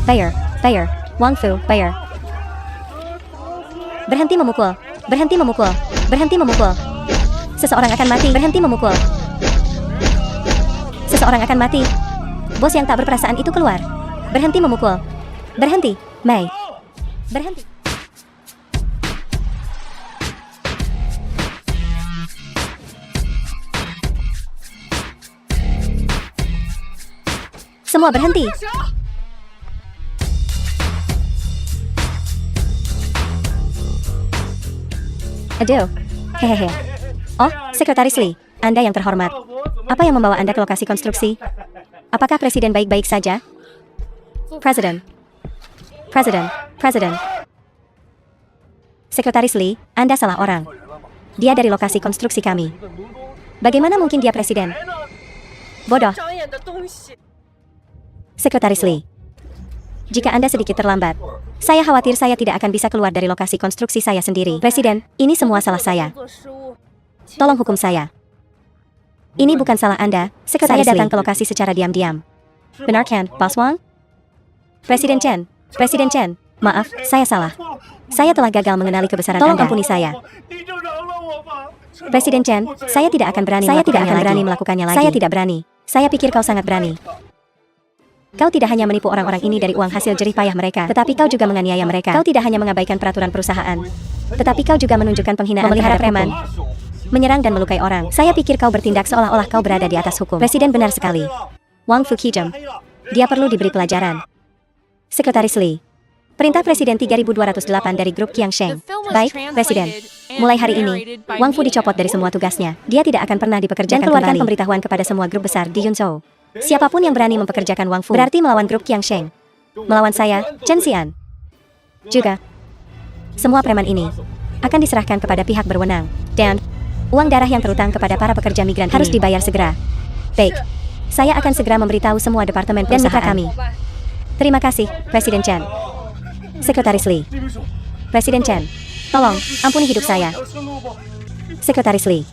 Bayar, bayar. Wang Fu, bayar. Berhenti memukul. Berhenti memukul. Berhenti memukul. Seseorang akan mati. Berhenti memukul. Seseorang akan mati. Bos yang tak berperasaan itu keluar. Berhenti memukul. Berhenti, Mei. Berhenti. Semua berhenti. Aduh. Hehehe. Oh, Sekretaris Lee. Anda yang terhormat. Apa yang membawa Anda ke lokasi konstruksi? Apakah Presiden baik-baik saja? Presiden. Presiden. Presiden. Sekretaris Lee, Anda salah orang. Dia dari lokasi konstruksi kami. Bagaimana mungkin dia presiden? Bodoh. Sekretaris Lee. Jika Anda sedikit terlambat, saya khawatir saya tidak akan bisa keluar dari lokasi konstruksi saya sendiri. Presiden, ini semua salah saya. Tolong hukum saya. Ini bukan salah Anda. Sekretaris Lee datang ke lokasi secara diam-diam. Benar kan, Bos Wang? Presiden Chen. Presiden Chen. Maaf, saya salah. Saya telah gagal mengenali kebesaran Anda. Tolong ampuni saya. Presiden Chen, saya tidak akan berani melakukannya lagi. Saya tidak berani. Saya pikir kau sangat berani. Kau tidak hanya menipu orang-orang ini dari uang hasil jerih payah mereka, tetapi kau juga menganiaya mereka. Kau tidak hanya mengabaikan peraturan perusahaan, tetapi kau juga menunjukkan penghinaan memelihara preman, menyerang dan melukai orang. Saya pikir kau bertindak seolah-olah kau berada di atas hukum. Presiden benar sekali. Wang Fu Kijem. Dia perlu diberi pelajaran. Sekretaris Lee. Perintah Presiden 3208 dari grup Qiang Sheng. Baik, Presiden. Mulai hari ini, Wang Fu dicopot dari semua tugasnya. Dia tidak akan pernah dipekerjakan kembali. Dan keluarkan pemberitahuan kepada semua grup besar di Yunzhou. Siapapun yang berani mempekerjakan Wang Fu berarti melawan grup Qiang Sheng. Melawan saya, Chen Xian. Juga, semua preman ini akan diserahkan kepada pihak berwenang. Dan uang darah yang terutang kepada para pekerja migran harus dibayar segera. Baik, saya akan segera memberitahu semua departemen dan mitra kami. Terima kasih, Presiden Chen. Sekretaris Lee. Presiden Chen, tolong, ampuni hidup saya. Sekretaris Lee.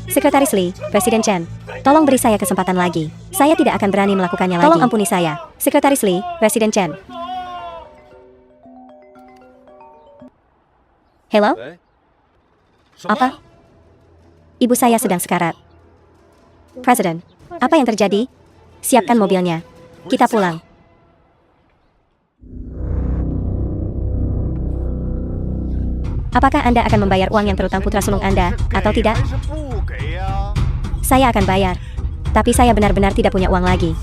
Sekretaris Lee, Presiden Chen, tolong beri saya kesempatan lagi. Saya tidak akan berani melakukannya lagi. Tolong ampuni saya. Sekretaris Lee, Presiden Chen. Hello? Apa? Ibu saya sedang sekarat. Presiden, apa yang terjadi? Siapkan mobilnya. Kita pulang. Apakah Anda akan membayar uang yang terutang putra sulung Anda, atau tidak? Saya akan bayar. Tapi saya benar-benar tidak punya uang lagi.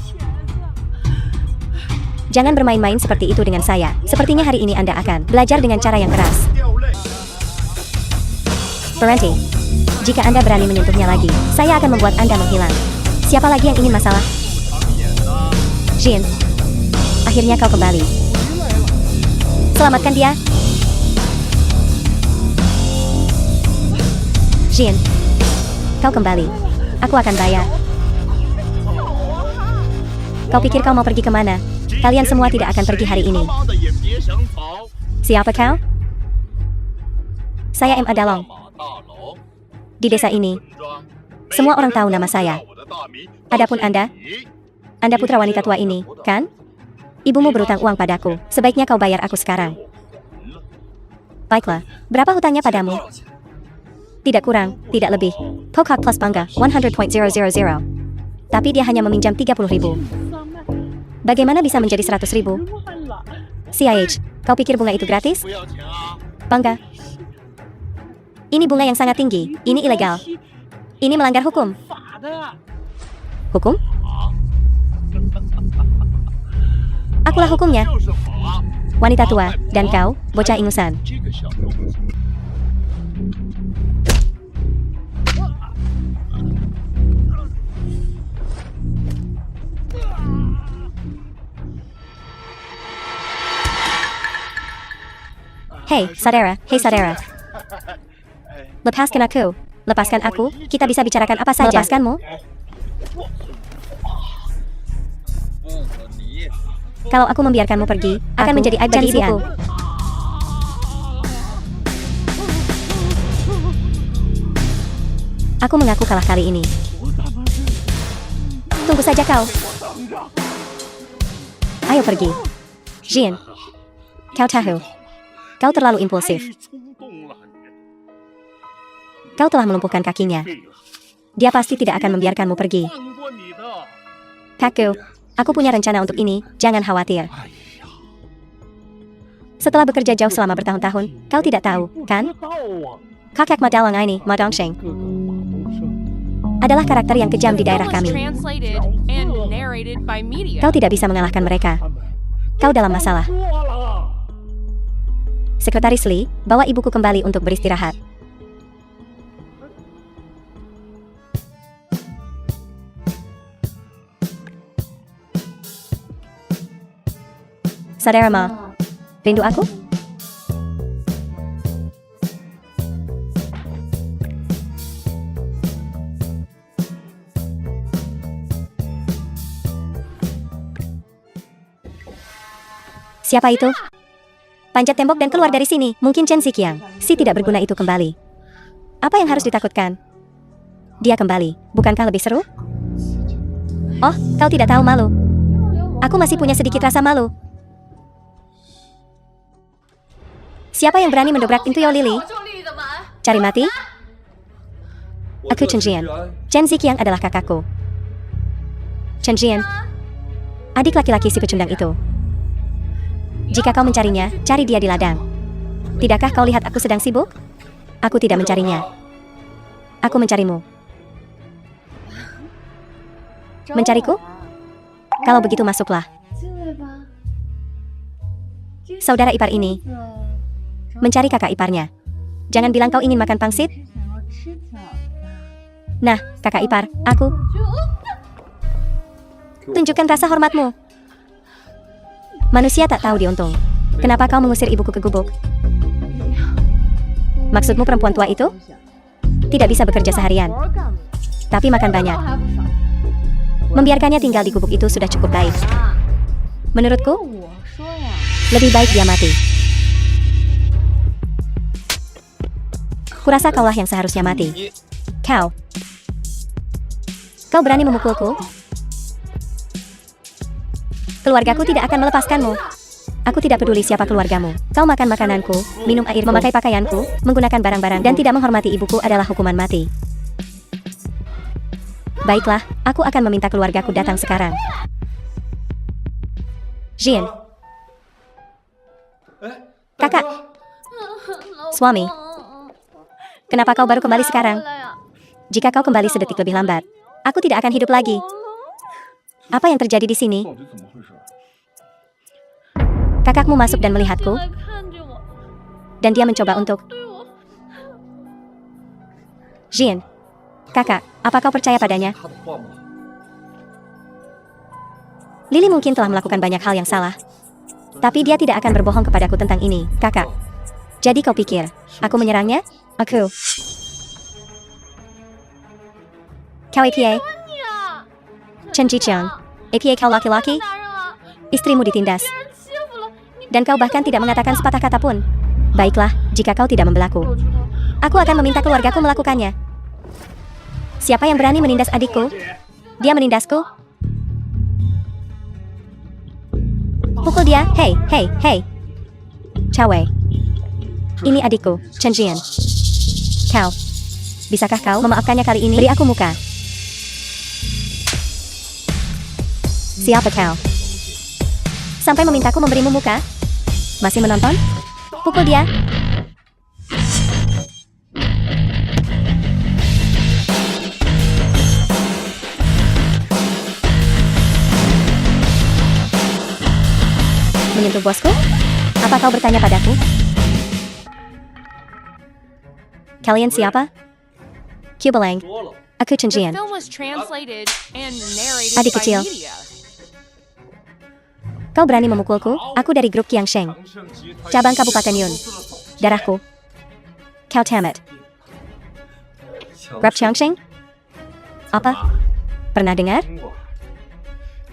Jangan bermain-main seperti itu dengan saya. Sepertinya hari ini Anda akan belajar dengan cara yang keras. Berhenti. Jika Anda berani menyentuhnya lagi, saya akan membuat Anda menghilang. Siapa lagi yang ingin masalah? Jin. Akhirnya kau kembali. Selamatkan dia. Jin. Kau kembali. Aku akan bayar. Kau pikir kau mau pergi kemana? Kalian semua tidak akan pergi hari ini. Siapa kau? Saya M.A. Dalong. Di desa ini, semua orang tahu nama saya. Adapun Anda putra wanita tua ini, kan? Ibumu berutang uang padaku. Sebaiknya kau bayar aku sekarang. Baiklah, berapa hutangnya padamu? Tidak kurang, tidak lebih. Pocock plus bangga, 100.000. Tapi dia hanya meminjam 30.000. Bagaimana bisa menjadi 100.000? CIH, kau pikir bunga itu gratis? Bangga. Ini bunga yang sangat tinggi. Ini ilegal. Ini melanggar hukum. Hukum? Akulah hukumnya. Wanita tua, dan kau, bocah ingusan. Hei, saudara, lepaskan aku. Lepaskan aku, kita bisa bicarakan apa saja. Lepaskanmu? Kalau aku membiarkanmu pergi, akan menjadi aib bagi ibuku. Aku mengaku kalah kali ini. Tunggu saja kau. Ayo pergi. Jian, kau tahu, kau terlalu impulsif. Kau telah melumpuhkan kakinya. Dia pasti tidak akan membiarkanmu pergi. Kakku, aku punya rencana untuk ini, jangan khawatir. Setelah bekerja jauh selama bertahun-tahun, kau tidak tahu, kan? Kakek Madalang ini, Ma Dongsheng, adalah karakter yang kejam di daerah kami. Kau tidak bisa mengalahkan mereka. Kau dalam masalah. Sekretaris Li, bawa ibuku kembali untuk beristirahat. Saudara Ma, rindu aku? Siapa itu? Panjat tembok dan keluar dari sini. Mungkin Chen Ziqiang. Si tidak berguna itu kembali. Apa yang harus ditakutkan? Dia kembali. Bukankah lebih seru? Oh, kau tidak tahu malu. Aku masih punya sedikit rasa malu. Siapa yang berani mendobrak pintu Yao Lili? Cari mati? Aku Chen Jian. Chen Ziqiang adalah kakakku. Chen Jian, adik laki-laki si pecundang itu. Jika kau mencarinya, cari dia di ladang. Tidakkah kau lihat aku sedang sibuk? Aku tidak mencarinya. Aku mencarimu. Mencariku? Kalau begitu masuklah. Saudara ipar ini mencari kakak iparnya. Jangan bilang kau ingin makan pangsit. Nah, kakak ipar, aku. Tunjukkan rasa hormatmu. Manusia tak tahu diuntung. Kenapa kau mengusir ibuku ke gubuk? Maksudmu perempuan tua itu? Tidak bisa bekerja seharian, tapi makan banyak. Membiarkannya tinggal di gubuk itu sudah cukup baik. Menurutku, lebih baik dia mati. Kurasa kaulah yang seharusnya mati. Kau berani memukulku? Keluargaku tidak akan melepaskanmu. Aku tidak peduli siapa keluargamu. Kau makan makananku, minum air, memakai pakaianku, menggunakan barang-barang, dan tidak menghormati ibuku adalah hukuman mati. Baiklah, aku akan meminta keluargaku datang sekarang. Jian. Kakak. Suami. Kenapa kau baru kembali sekarang? Jika kau kembali sedetik lebih lambat, aku tidak akan hidup lagi. Apa yang terjadi di sini? Kakakmu masuk dan melihatku, dan dia mencoba untuk... Jian, kakak, apa kau percaya padanya? Lily mungkin telah melakukan banyak hal yang salah, tapi dia tidak akan berbohong kepadaku tentang ini, kakak. Jadi kau pikir, aku menyerangnya? Aku. Kau APA? Chen Ziqiang, APA kau laki-laki? Istrimu ditindas. Dan kau bahkan tidak mengatakan sepatah kata pun. Baiklah, jika kau tidak membelaku, aku akan meminta keluargaku melakukannya. Siapa yang berani menindas adikku? Dia menindasku? Pukul dia, hei, hei, hei. Cawe. Ini adikku, Chen Jian. Kau, bisakah kau memaafkannya kali ini? Beri aku muka. Siapa kau? Sampai memintaku memberimu muka? Masih menonton? Pukul dia. Menyentuh bosku? Apa kau bertanya padaku? Kalian siapa? Kubelang. Aku Chen Jian. Adik kecil. Kau berani memukulku? Aku dari grup Qiangsheng, cabang Kabupaten Yun. Darahku. Kau tamat. Grup Qiangsheng? Apa? Pernah dengar?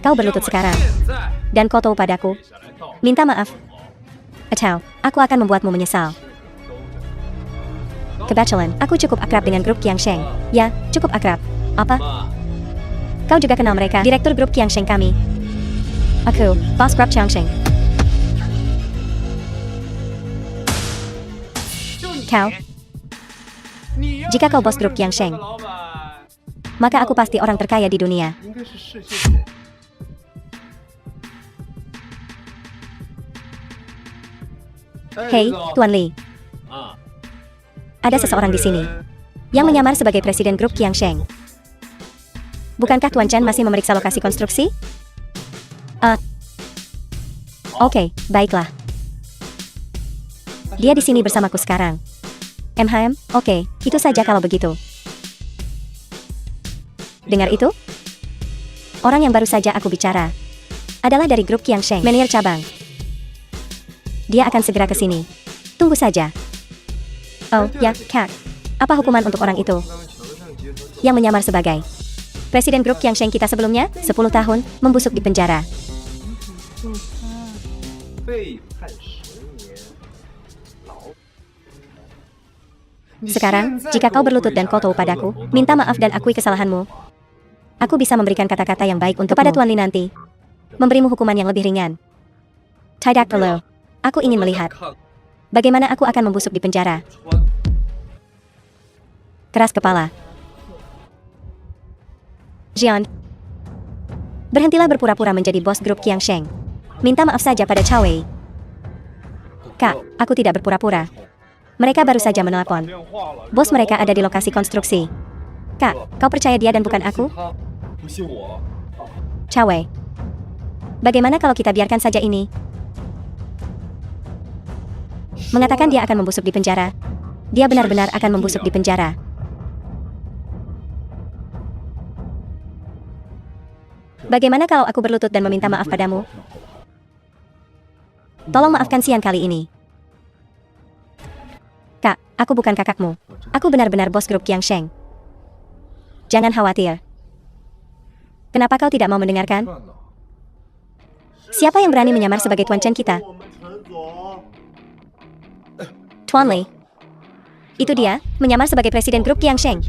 Kau berlutut sekarang. Dan kau tahu padaku. Minta maaf. Atau, aku akan membuatmu menyesal. Kebetulan, aku cukup akrab dengan grup Qiangsheng. Ya, cukup akrab. Apa? Kau juga kenal mereka, direktur grup Qiangsheng kami. Aku, bos grup Qiangsheng. Kau? Jika kau bos grup Qiangsheng, maka aku pasti orang terkaya di dunia. Hei, Tuan Li. Ada seseorang di sini yang menyamar sebagai presiden grup Qiangsheng. Bukankah Tuan Chen masih memeriksa lokasi konstruksi? Oke, baiklah. Dia di sini bersamaku sekarang. Oke, itu saja kalau begitu. Dengar itu? Orang yang baru saja aku bicara adalah dari grup Qiangsheng, manajer cabang. Dia akan segera ke sini. Tunggu saja. Oh, ya, Kak. Apa hukuman untuk orang itu yang menyamar sebagai presiden grup Qiangsheng kita sebelumnya? 10 tahun, membusuk di penjara. Sekarang, jika kau berlutut dan kotor padaku, minta maaf dan akui kesalahanmu. Aku bisa memberikan kata-kata yang baik untuk kepada Tuan Li nanti. Memberimu hukuman yang lebih ringan. Tidak perlu. Aku ingin melihat bagaimana aku akan membusuk di penjara. Keras kepala. Jian, berhentilah berpura-pura menjadi bos grup Qiangsheng. Minta maaf saja pada Cao Wei. Kak, aku tidak berpura-pura. Mereka baru saja menelpon. Bos mereka ada di lokasi konstruksi. Kak, kau percaya dia dan bukan aku? Cao Wei, bagaimana kalau kita biarkan saja ini? Mengatakan dia akan membusuk di penjara. Dia benar-benar akan membusuk di penjara. Bagaimana kalau aku berlutut dan meminta maaf padamu? Tolong maafkan Xian kali ini. Kak, aku bukan kakakmu. Aku benar-benar bos grup Qiangsheng. Jangan khawatir. Kenapa kau tidak mau mendengarkan? Siapa yang berani menyamar sebagai Tuan Chen kita? Tuan Li. Itu dia, menyamar sebagai presiden grup Qiangsheng.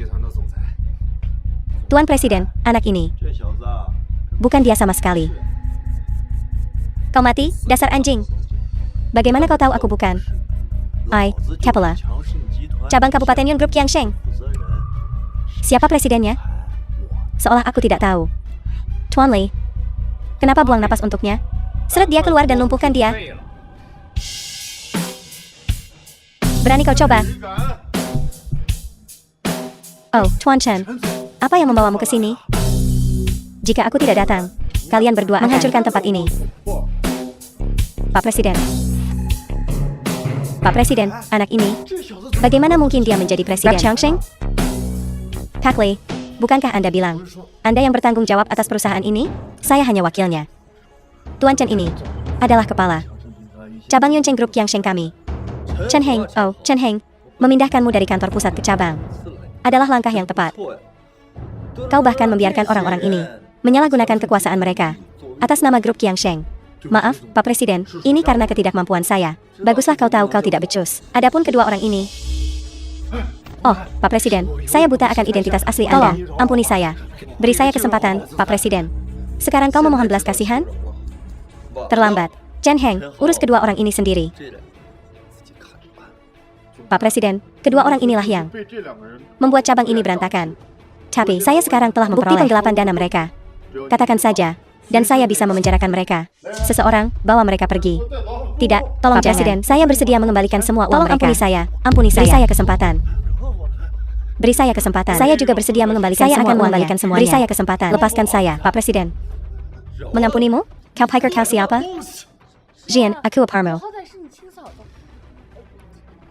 Tuan Presiden, anak ini. Bukan dia sama sekali. Kau mati, dasar anjing. Bagaimana kau tahu aku bukan? Kepala cabang Kabupaten Yun Grup Qiangsheng. Siapa presidennya? Seolah aku tidak tahu. Tuan Li, kenapa buang napas untuknya? Seret dia keluar dan lumpuhkan dia. Berani kau coba? Oh, Tuan Chen, apa yang membawamu ke sini? Jika aku tidak datang, kalian berdua menghancurkan tempat ini. Pak Presiden. Pak Presiden, anak ini. Bagaimana mungkin dia menjadi presiden Qiangsheng? Kak Li, bukankah Anda bilang Anda yang bertanggung jawab atas perusahaan ini? Saya hanya wakilnya. Tuan Chen ini adalah kepala cabang Yuncheng Grup Qiangsheng kami. Chen Heng, memindahkanmu dari kantor pusat ke cabang adalah langkah yang tepat. Kau bahkan membiarkan orang-orang ini menyalahgunakan kekuasaan mereka atas nama grup Qiangsheng. Maaf, Pak Presiden, ini karena ketidakmampuan saya. Baguslah kau tahu kau tidak becus. Adapun kedua orang ini... Oh, Pak Presiden, saya buta akan identitas asli Anda. Ampuni saya. Beri saya kesempatan, Pak Presiden. Sekarang kau memohon belas kasihan? Terlambat. Chen Heng, urus kedua orang ini sendiri. Pak Presiden, kedua orang inilah yang membuat cabang ini berantakan. Tapi saya sekarang telah memperoleh penggelapan dana mereka. Katakan saja, dan saya bisa memenjarakan mereka. Seseorang, bawa mereka pergi. Tidak, tolong Pak Presiden, saya bersedia mengembalikan semua uang mereka. Ampuni saya. Beri saya kesempatan. Beri saya kesempatan. Saya juga bersedia mengembalikan semua uangnya. Beri saya kesempatan. Lepaskan saya, Pak Presiden. Mengampunimu? Kau pikir kau siapa? Jian, aku iparmu.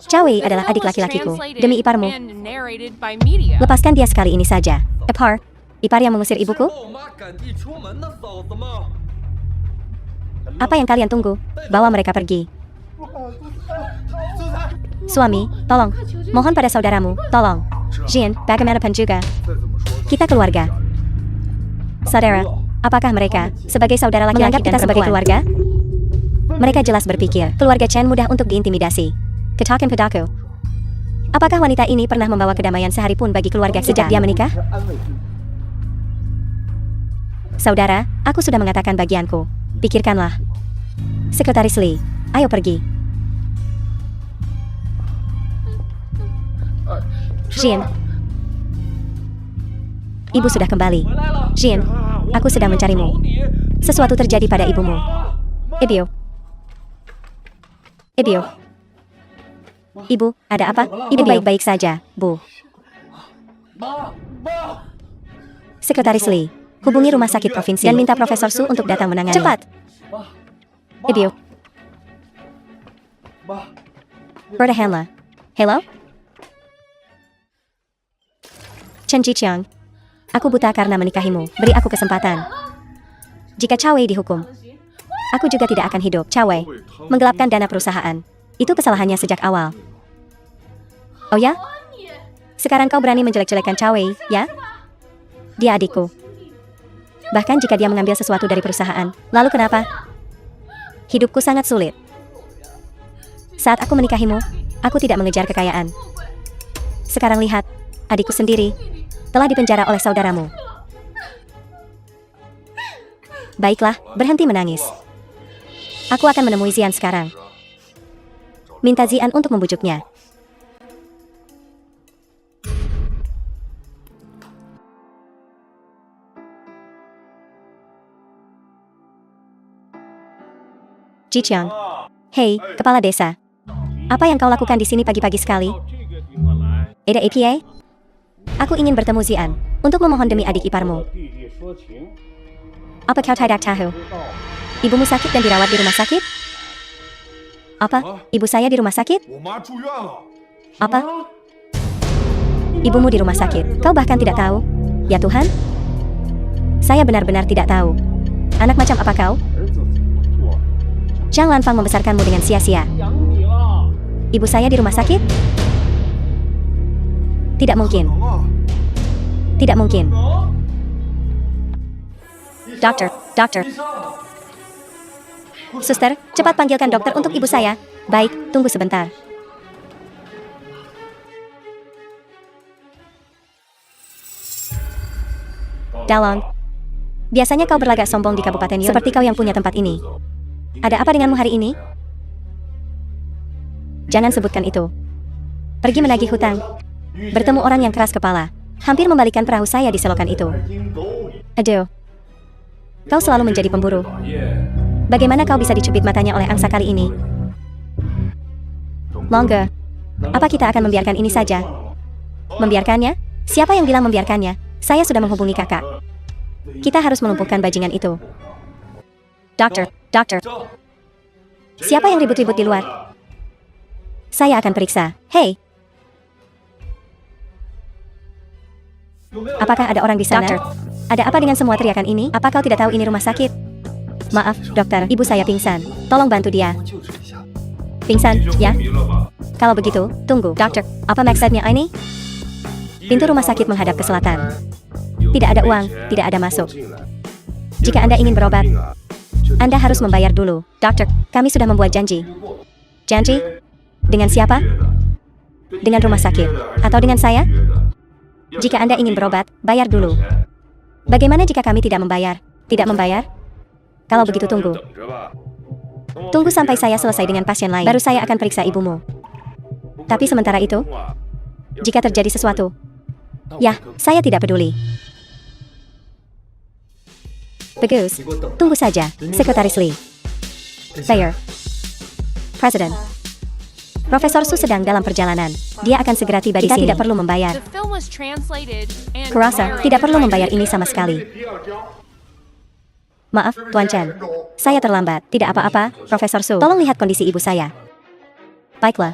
Cao Wei adalah adik laki-lakiku. Demi iparmu. Lepaskan dia sekali ini saja. Ipar yang mengusir ibuku? Apa yang kalian tunggu? Bawa mereka pergi. Suami, tolong. Mohon pada saudaramu, tolong. Jian, bagaimanapun juga. Kita keluarga. Saudara, apakah mereka, sebagai saudara laki-laki dan kita sebagai keluarga? Mereka jelas berpikir, keluarga Chen mudah untuk diintimidasi. Katakan padaku. Apakah wanita ini pernah membawa kedamaian sehari pun bagi keluarga sejak dia menikah? Saudara, aku sudah mengatakan bagianku. Pikirkanlah. Sekretaris Li, ayo pergi. Jin. Ibu sudah kembali. Jin, aku sedang mencarimu. Sesuatu terjadi pada ibumu. Ebio. Ebio. Ibu, ada apa? Ibu baik-baik saja, Bu. Sekretaris Lee, hubungi rumah sakit provinsi dan minta Profesor Su untuk datang menangani. Cepat! Ebio. Berta Hanla. Hello? Chen Jiqiang. Aku buta karena menikahimu. Beri aku kesempatan. Jika Cao Wei dihukum, aku juga tidak akan hidup. Cao Wei menggelapkan dana perusahaan. Itu kesalahannya sejak awal. Oh ya? Sekarang kau berani menjelek-jelekan Cao Wei, ya? Dia adikku. Bahkan jika dia mengambil sesuatu dari perusahaan, lalu kenapa? Hidupku sangat sulit. Saat aku menikahimu, aku tidak mengejar kekayaan. Sekarang lihat, adikku sendiri telah dipenjara oleh saudaramu. Baiklah, berhenti menangis. Aku akan menemui Zian sekarang. Minta Zian untuk membujuknya. Jiqiang. Hei, kepala desa. Apa yang kau lakukan di sini pagi-pagi sekali? Ada APA? Aku ingin bertemu Zian untuk memohon demi adik iparmu. Apa kau tidak tahu? Ibumu sakit dan dirawat di rumah sakit? Apa? Ibu saya di rumah sakit? Apa? Ibumu di rumah sakit. Kau bahkan tidak tahu? Ya Tuhan? Saya benar-benar tidak tahu. Anak macam apa kau? Zhang Lanfang membesarkanmu dengan sia-sia. Ibu saya di rumah sakit? Tidak mungkin. Tidak mungkin. Dokter. Suster, cepat panggilkan dokter untuk ibu saya. Baik, tunggu sebentar. Dalong. Biasanya kau berlagak sombong di Kabupaten Yun, seperti kau yang punya tempat ini. Ada apa denganmu hari ini? Jangan sebutkan itu. Pergi menagih hutang. Bertemu orang yang keras kepala. Hampir membalikan perahu saya di selokan itu. Aduh. Kau selalu menjadi pemburu. Bagaimana kau bisa dicubit matanya oleh angsa kali ini? Longge. Apa kita akan membiarkan ini saja? Membiarkannya? Siapa yang bilang membiarkannya? Saya sudah menghubungi kakak. Kita harus melumpuhkan bajingan itu. Dokter. Siapa yang ribut-ribut di luar? Saya akan periksa. Hei. Apakah ada orang di sana? Ada apa dengan semua teriakan ini? Apa kau tidak tahu ini rumah sakit? Maaf, dokter. Ibu saya pingsan. Tolong bantu dia. Pingsan, ya? Kalau begitu, tunggu. Dokter, apa maksudnya ini? Pintu rumah sakit menghadap ke selatan. Tidak ada uang, tidak ada masuk. Jika Anda ingin berobat, Anda harus membayar dulu. Dokter, kami sudah membuat janji. Janji? Dengan siapa? Dengan rumah sakit? Atau dengan saya? Jika Anda ingin berobat, bayar dulu. Bagaimana jika kami tidak membayar? Tidak membayar? Kalau begitu tunggu. Tunggu sampai saya selesai dengan pasien lain. Baru saya akan periksa ibumu. Tapi sementara itu, jika terjadi sesuatu, ya, saya tidak peduli. Bagus. Tunggu saja, Sekretaris Lee. Bayer. Presiden. Profesor Su sedang dalam perjalanan. Dia akan segera tiba di sini. Kita tidak perlu membayar. Kurasa tidak perlu membayar ini sama sekali. Maaf, Tuan Chen. Saya terlambat. Tidak apa-apa, Profesor Su. Tolong lihat kondisi ibu saya. Baiklah.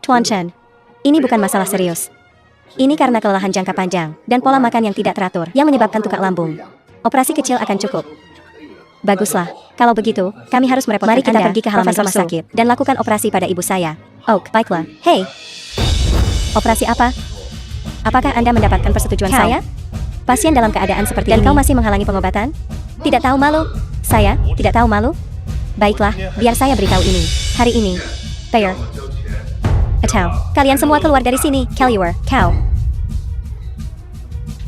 Tuan Chen, ini bukan masalah serius. Ini karena kelelahan jangka panjang dan pola makan yang tidak teratur yang menyebabkan tukak lambung. Operasi kecil akan cukup. Baguslah. Kalau begitu, kami harus merepotkan Anda. Mari kita pergi ke halaman rumah sakit dan lakukan operasi pada ibu saya. Oh, baiklah. Hei. Operasi apa? Apakah Anda mendapatkan persetujuan saya? Pasien dalam keadaan seperti ini. Dan kau masih menghalangi pengobatan? Tidak tahu malu? Saya? Tidak tahu malu? Baiklah, biar saya beritahu ini. Hari ini. Bayer. Atau, kalian semua keluar dari sini. Kellywer, kau.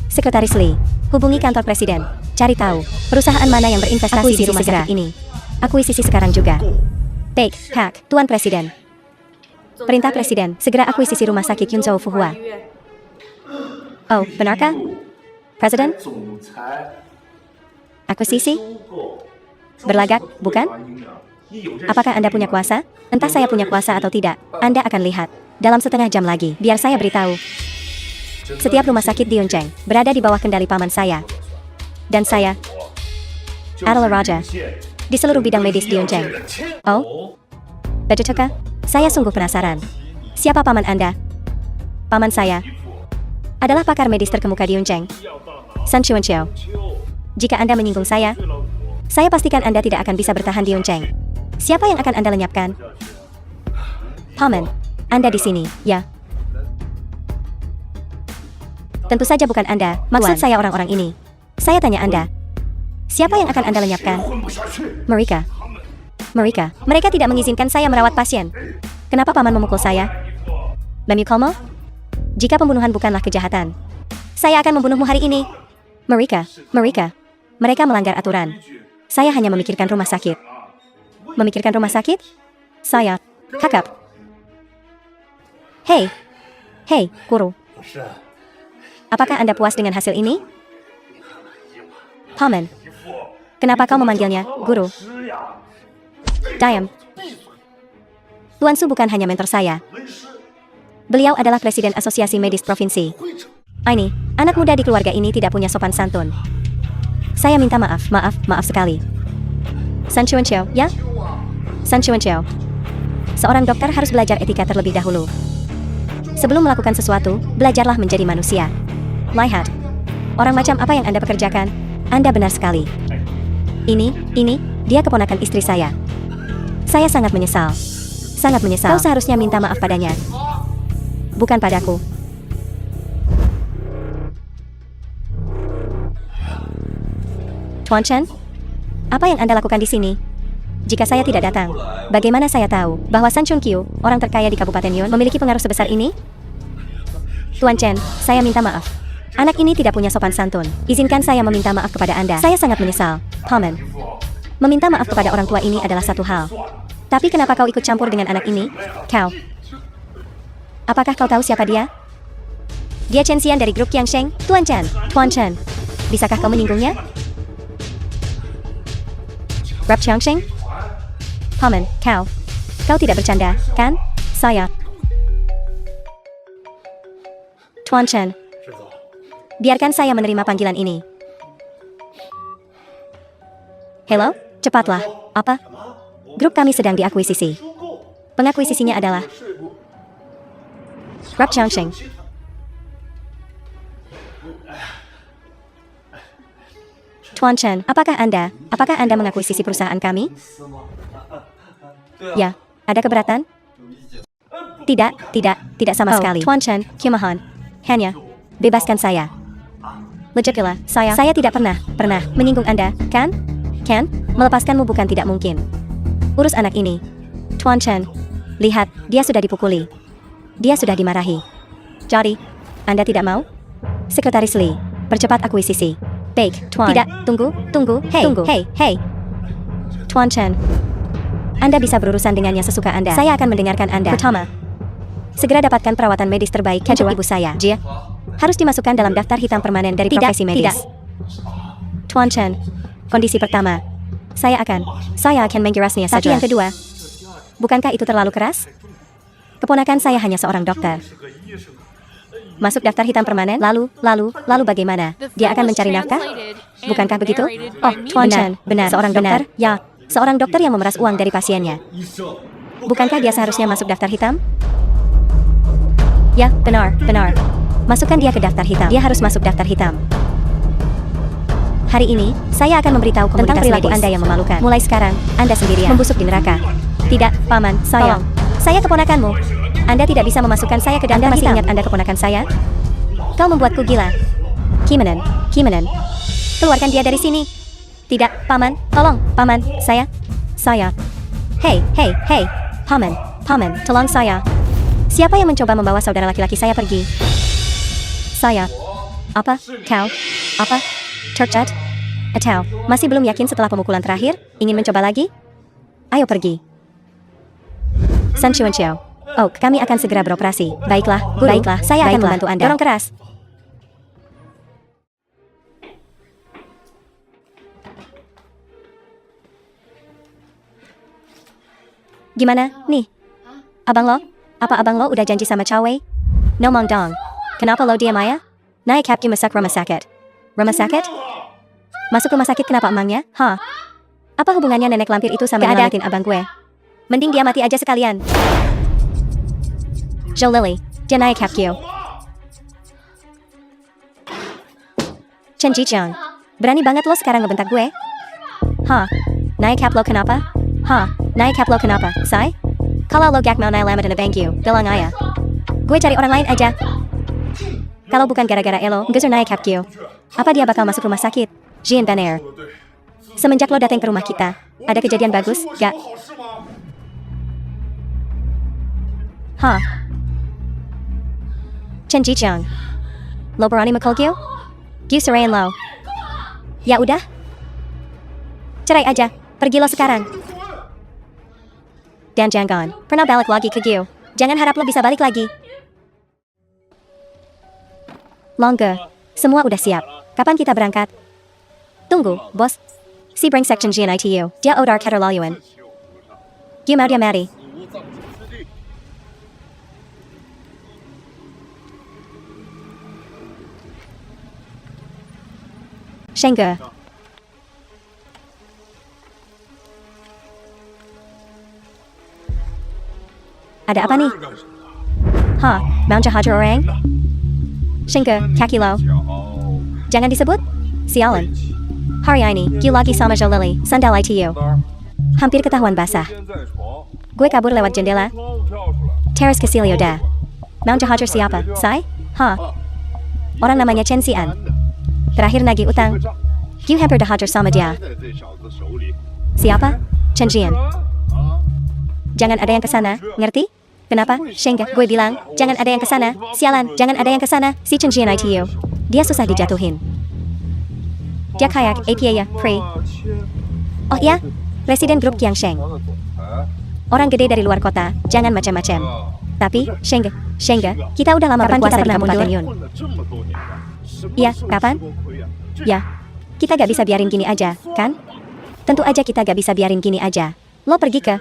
Sekretaris Lee, hubungi kantor presiden. Cari tahu, perusahaan mana yang berinvestasi di rumah sakit ini. Akuisisi sekarang juga. Baik, Pak, Tuan Presiden. Perintah Presiden, segera akuisisi rumah sakit Yunzhou Fuhua. Oh, benarkah? Presiden? Akuisisi? Berlagak, bukan? Apakah Anda punya kuasa? Entah saya punya kuasa atau tidak, Anda akan lihat. Dalam setengah jam lagi, biar saya beritahu. Setiap rumah sakit di Yuncheng berada di bawah kendali paman saya. Dan saya adalah raja di seluruh bidang medis di Yuncheng. Oh? Begitukah? Saya sungguh penasaran. Siapa paman Anda? Paman saya adalah pakar medis terkemuka di Yuncheng, Sun Chuanqiu. Jika Anda menyinggung saya pastikan Anda tidak akan bisa bertahan di Yuncheng. Siapa yang akan Anda lenyapkan? Paman, Anda di sini, ya? Tentu saja bukan Anda, maksud saya orang-orang ini. Saya tanya Anda, siapa yang akan Anda lenyapkan? Mereka tidak mengizinkan saya merawat pasien. Kenapa paman memukul saya? Memukulmu? Jika pembunuhan bukanlah kejahatan, saya akan membunuhmu hari ini. Mereka melanggar aturan. Saya hanya memikirkan rumah sakit. Memikirkan rumah sakit? Saya, kakak. Hei, guru. Apakah Anda puas dengan hasil ini? Paman, kenapa kau memanggilnya guru? Diam. Tuan Su bukan hanya mentor saya. Beliau adalah presiden asosiasi medis provinsi. Ini, anak muda di keluarga ini tidak punya sopan santun. Saya minta maaf sekali. Sun Chuanqiu, ya? Sun Chuanqiu. Seorang dokter harus belajar etika terlebih dahulu. Sebelum melakukan sesuatu, belajarlah menjadi manusia. Lihat. Orang macam apa yang Anda pekerjakan? Anda benar sekali. Ini, dia keponakan istri saya. Saya sangat menyesal. Kau seharusnya minta maaf padanya. Bukan padaku. Tuan Chen, apa yang Anda lakukan di sini? Jika saya tidak datang, bagaimana saya tahu bahwa Sun Chuanqiu, orang terkaya di Kabupaten Yun, memiliki pengaruh sebesar ini? Tuan Chen, saya minta maaf. Anak ini tidak punya sopan santun. Izinkan saya meminta maaf kepada Anda. Saya sangat menyesal, Paman. Meminta maaf kepada orang tua ini adalah satu hal. Tapi kenapa kau ikut campur dengan anak ini? Kau. Apakah kau tahu siapa dia? Dia Chen Xian dari grup Qiangsheng. Tuan Chen. Bisakah kau menyinggungnya? Grup Qiangsheng? Paman, kau tidak bercanda, kan? Saya. Tuan Chen. Biarkan saya menerima panggilan ini. Halo, cepatlah. Apa? Grup kami sedang diakuisisi. Pengakuisisinya adalah Grup Qiangsheng. Tuan Chen, apakah Anda mengakuisisi perusahaan kami? Ya, ada keberatan? Tidak sama sekali. Tuan Chen, kumohon. Hanya, bebaskan saya. Legitlah, saya tidak pernah menyinggung Anda, kan? Melepaskanmu bukan tidak mungkin. Urus anak ini. Tuan Chen, lihat, dia sudah dipukuli. Dia sudah dimarahi. Jadi, Anda tidak mau? Sekretaris Lee, percepat akuisisi. Baik, Tuan. Tidak, tunggu. Hei. Tuan Chen, Anda bisa berurusan dengannya sesuka Anda. Saya akan mendengarkan Anda. Pertama, segera dapatkan perawatan medis terbaik untuk ibu saya. Jia, harus dimasukkan dalam daftar hitam permanen dari profesi medis. Tuan Chen, kondisi pertama, saya akan menggirasnya saja. Tapi yang kedua, bukankah itu terlalu keras? Keponakan saya hanya seorang dokter. Masuk daftar hitam permanen, lalu bagaimana? Dia akan mencari nafkah? Bukankah begitu? Oh, Tuan Chen, benar. Seorang dokter? Ya, seorang dokter yang memeras uang dari pasiennya. Bukankah dia seharusnya masuk daftar hitam? Ya, benar. Masukkan dia ke daftar hitam. Dia harus masuk daftar hitam. Hari ini, saya akan memberitahu tentang perilaku Anda yang memalukan. Mulai sekarang, Anda sendirian membusuk di neraka. Tidak, Paman, saya keponakanmu. Anda tidak bisa memasukkan saya ke daftar hitam. Anda masih ingat Anda keponakan saya? Kau membuatku gila. Kimenon. Keluarkan dia dari sini. Tidak, Paman, tolong, Paman, saya. Hei, Paman, tolong saya. Siapa yang mencoba membawa saudara laki-laki saya pergi? Saya. Apa? Kau? Apa? Turchat? Atau masih belum yakin setelah pemukulan terakhir? Ingin mencoba lagi? Ayo pergi. Sun Chuanqiao. Oh, kami akan segera beroperasi. Baiklah, guru. Baiklah, saya akan membantu Anda. Dorong keras. Gimana, nih? Abang lo? Apa abang lo udah janji sama Cao Wei? No Mong Dong. Kenapa lo diam ya? Naik Captain masak rumah sakit. Rumah sakit? Masuk rumah sakit kenapa emangnya? Hah? Apa hubungannya nenek lampir itu sama nyelamatin abang gue? Mending dia mati aja sekalian. Zhou Lily, dia naik Captain. Chen Jichang, berani banget lo sekarang ngebentak gue? Hah? Naik cap lo kenapa? Hah? Naik cap lo kenapa, say? Kalau lo gak mau naik lama dan bang you, bilang aja. Gue cari orang lain aja. Kalau bukan gara-gara elo, geser naik cap Q. Apa dia bakal masuk rumah sakit? Jean Benair. Semenjak lo datang ke rumah kita, ada kejadian bagus, gak? Hah? Chen Jichang. Lo berani mukul Q? Q serain lo. Ya udah. Cerai aja, pergi lo sekarang. Dan jangan pernah balik lagi ke Q. Jangan harap lo bisa balik lagi. Longge, semua udah siap. Kapan kita berangkat? Tunggu, bos. Si brengsek Chen Jian itu, dia odar keterlaluan. Q mau dia mati. Shengge. Ada apa nih? Hah, mau hajar orang? Shengge, kaki lo. Jangan disebut? Sialan. Hari ini, Q lagi sama Zhou Lily, sandal ITU. Hampir ketahuan basah. Gue kabur lewat jendela. Teras ke Silio dah. Mau hajar siapa, say? Hah? Orang namanya Chen Xian. Terakhir nagih utang. Q hampir dihajar sama dia. Siapa? Chen Jian. Jangan ada yang kesana, ngerti? Kenapa? Shengge, gue bilang, jangan ada yang kesana. Sialan, jangan ada yang kesana. Si Chen Jian itu. Dia susah dijatuhin. Dia kayak APA ya, Pri. Oh iya? Presiden grup Qiangsheng. Orang gede dari luar kota, jangan macam-macam. Tapi, Shengge, kita udah lama berkuasa di Kabupaten Yun. Iya, kapan? Ya, kita gak bisa biarin gini aja, kan? Tentu aja kita gak bisa biarin gini aja. Lo pergi ke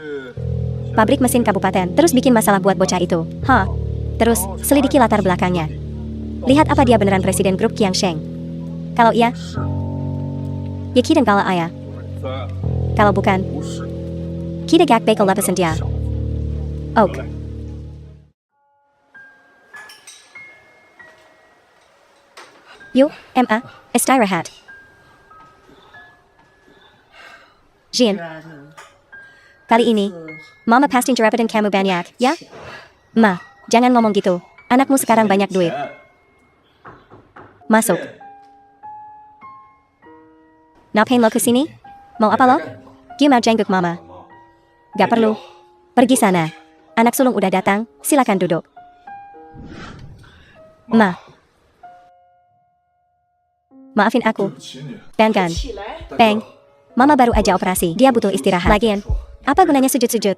pabrik mesin kabupaten, terus bikin masalah buat bocah itu. Hah? Terus, selidiki latar belakangnya. Lihat apa dia beneran presiden grup Qiangsheng. Kalau iya, ya kita kalah ayah. Kalau bukan, kita gak bakal lepasin dia. Ok. Yuk, Emma, istirahat. Jean, kali ini, Mama pasti jerepetin kamu banyak, ya? Ma, jangan ngomong gitu. Anakmu sekarang banyak duit. Masuk. Ngapain lo kesini? Mau apa lo? Dia mau jengguk Mama. Gak perlu. Pergi sana. Anak sulung udah datang, silakan duduk. Ma. Maafin aku. Banggan. Bang. Mama baru aja operasi, dia butuh istirahat. Lagian, apa gunanya sujud-sujud?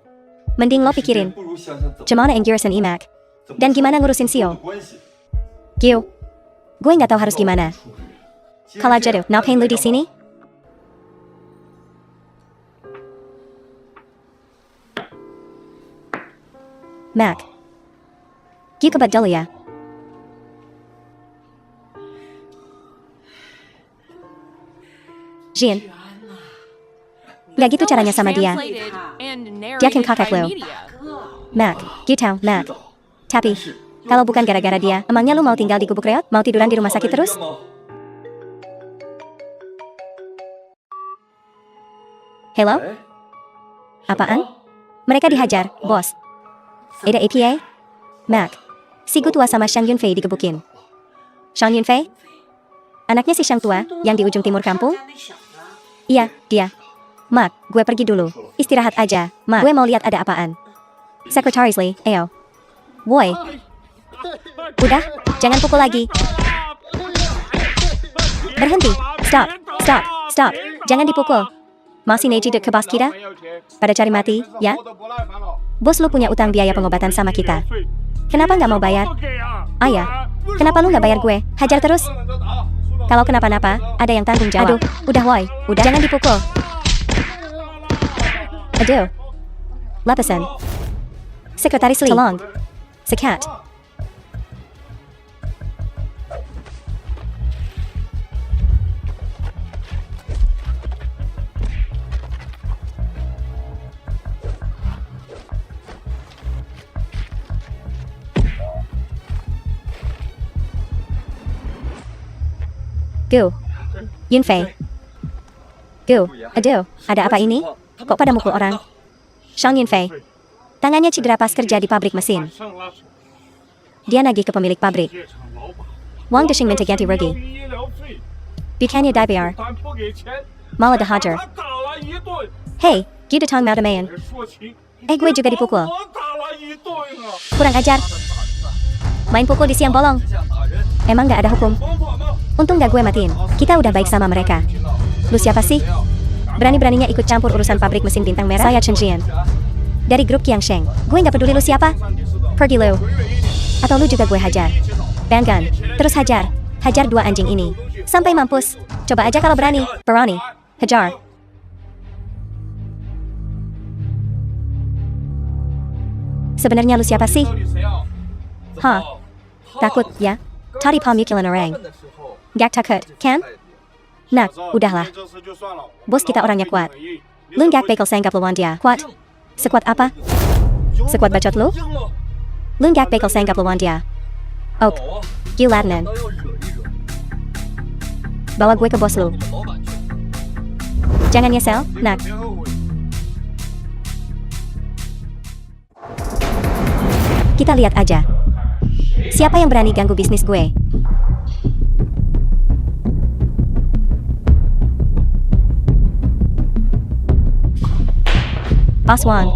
Mending lo pikirin. Gimana Ingirisan Imak? Dan gimana ngurusin Sio? Gio. Gue gak tahu harus gimana. Kalau jatuh, ngapain lu di sini? Mac. Gio kebat dulu ya. Jean. Gak gitu caranya sama dia. Dia kan kakak lo. Mac, gitu, Mac. Tapi, kalau bukan gara-gara dia, emangnya lu mau tinggal di gubuk reot? Mau tiduran di rumah sakit terus? Hello? Apaan? Mereka dihajar, bos. Ada APA? Mac. Si Gu tua sama Shang Yunfei digebukin. Shang Yunfei? Anaknya si Shang tua, yang di ujung timur kampung? Iya, dia. Mak, gue pergi dulu. Istirahat aja, Mak. Gue mau lihat ada apaan. Sekretaris Lee, ayo. Woi. Udah, jangan pukul lagi. Berhenti. Stop. Jangan dipukul. Masih neji dek ke bos kita? Pada cari mati, ya? Bos lu punya utang biaya pengobatan sama kita. Kenapa nggak mau bayar? Ayah, kenapa lu nggak bayar gue? Hajar terus. Kalau kenapa-napa, ada yang tanggung jawab. Aduh, udah woi, udah jangan dipukul. Aduh. Lapisan. Sekretaris Lee. Tolong. Sekat. Gu. Yunfei. Gu. Aduh, ada apa ini? Kok pada mukul orang? Shang Yunfei. Tangannya cedera pas kerja di pabrik mesin. Dia nagih ke pemilik pabrik. Wang Dishing minta ganti rugi. Bukannya dibayar. Malah dihajar. Hey, gitu tong mau demain. Gue juga dipukul. Kurang ajar. Main pukul di siang bolong. Emang gak ada hukum? Untung gak gue matiin. Kita udah baik sama mereka. Lu siapa sih? Berani-beraninya ikut campur urusan pabrik mesin bintang merah? Saya Chen Jian. Dari grup Qiangsheng. Gue gak peduli lu siapa. Pergi lu. Atau lu juga gue hajar. Banggan. Terus hajar. Hajar dua anjing ini. Sampai mampus. Coba aja kalau berani. Berani. Hajar. Sebenarnya lu siapa sih? Hah? Takut, ya? Tadi pamukilan orang. Gak takut, kan? Nak, udahlah. Bos kita orangnya kuat. Lu gak bakal sanggap lawan dia. Kuat? Sekuat apa? Sekuat bacot lu? Lu gak bakal sanggap lawan dia. Ok. Giladanan. Bawa gue ke bos lu. Jangan nyesel, nak. Kita lihat aja. Siapa yang berani ganggu bisnis gue? Aswan.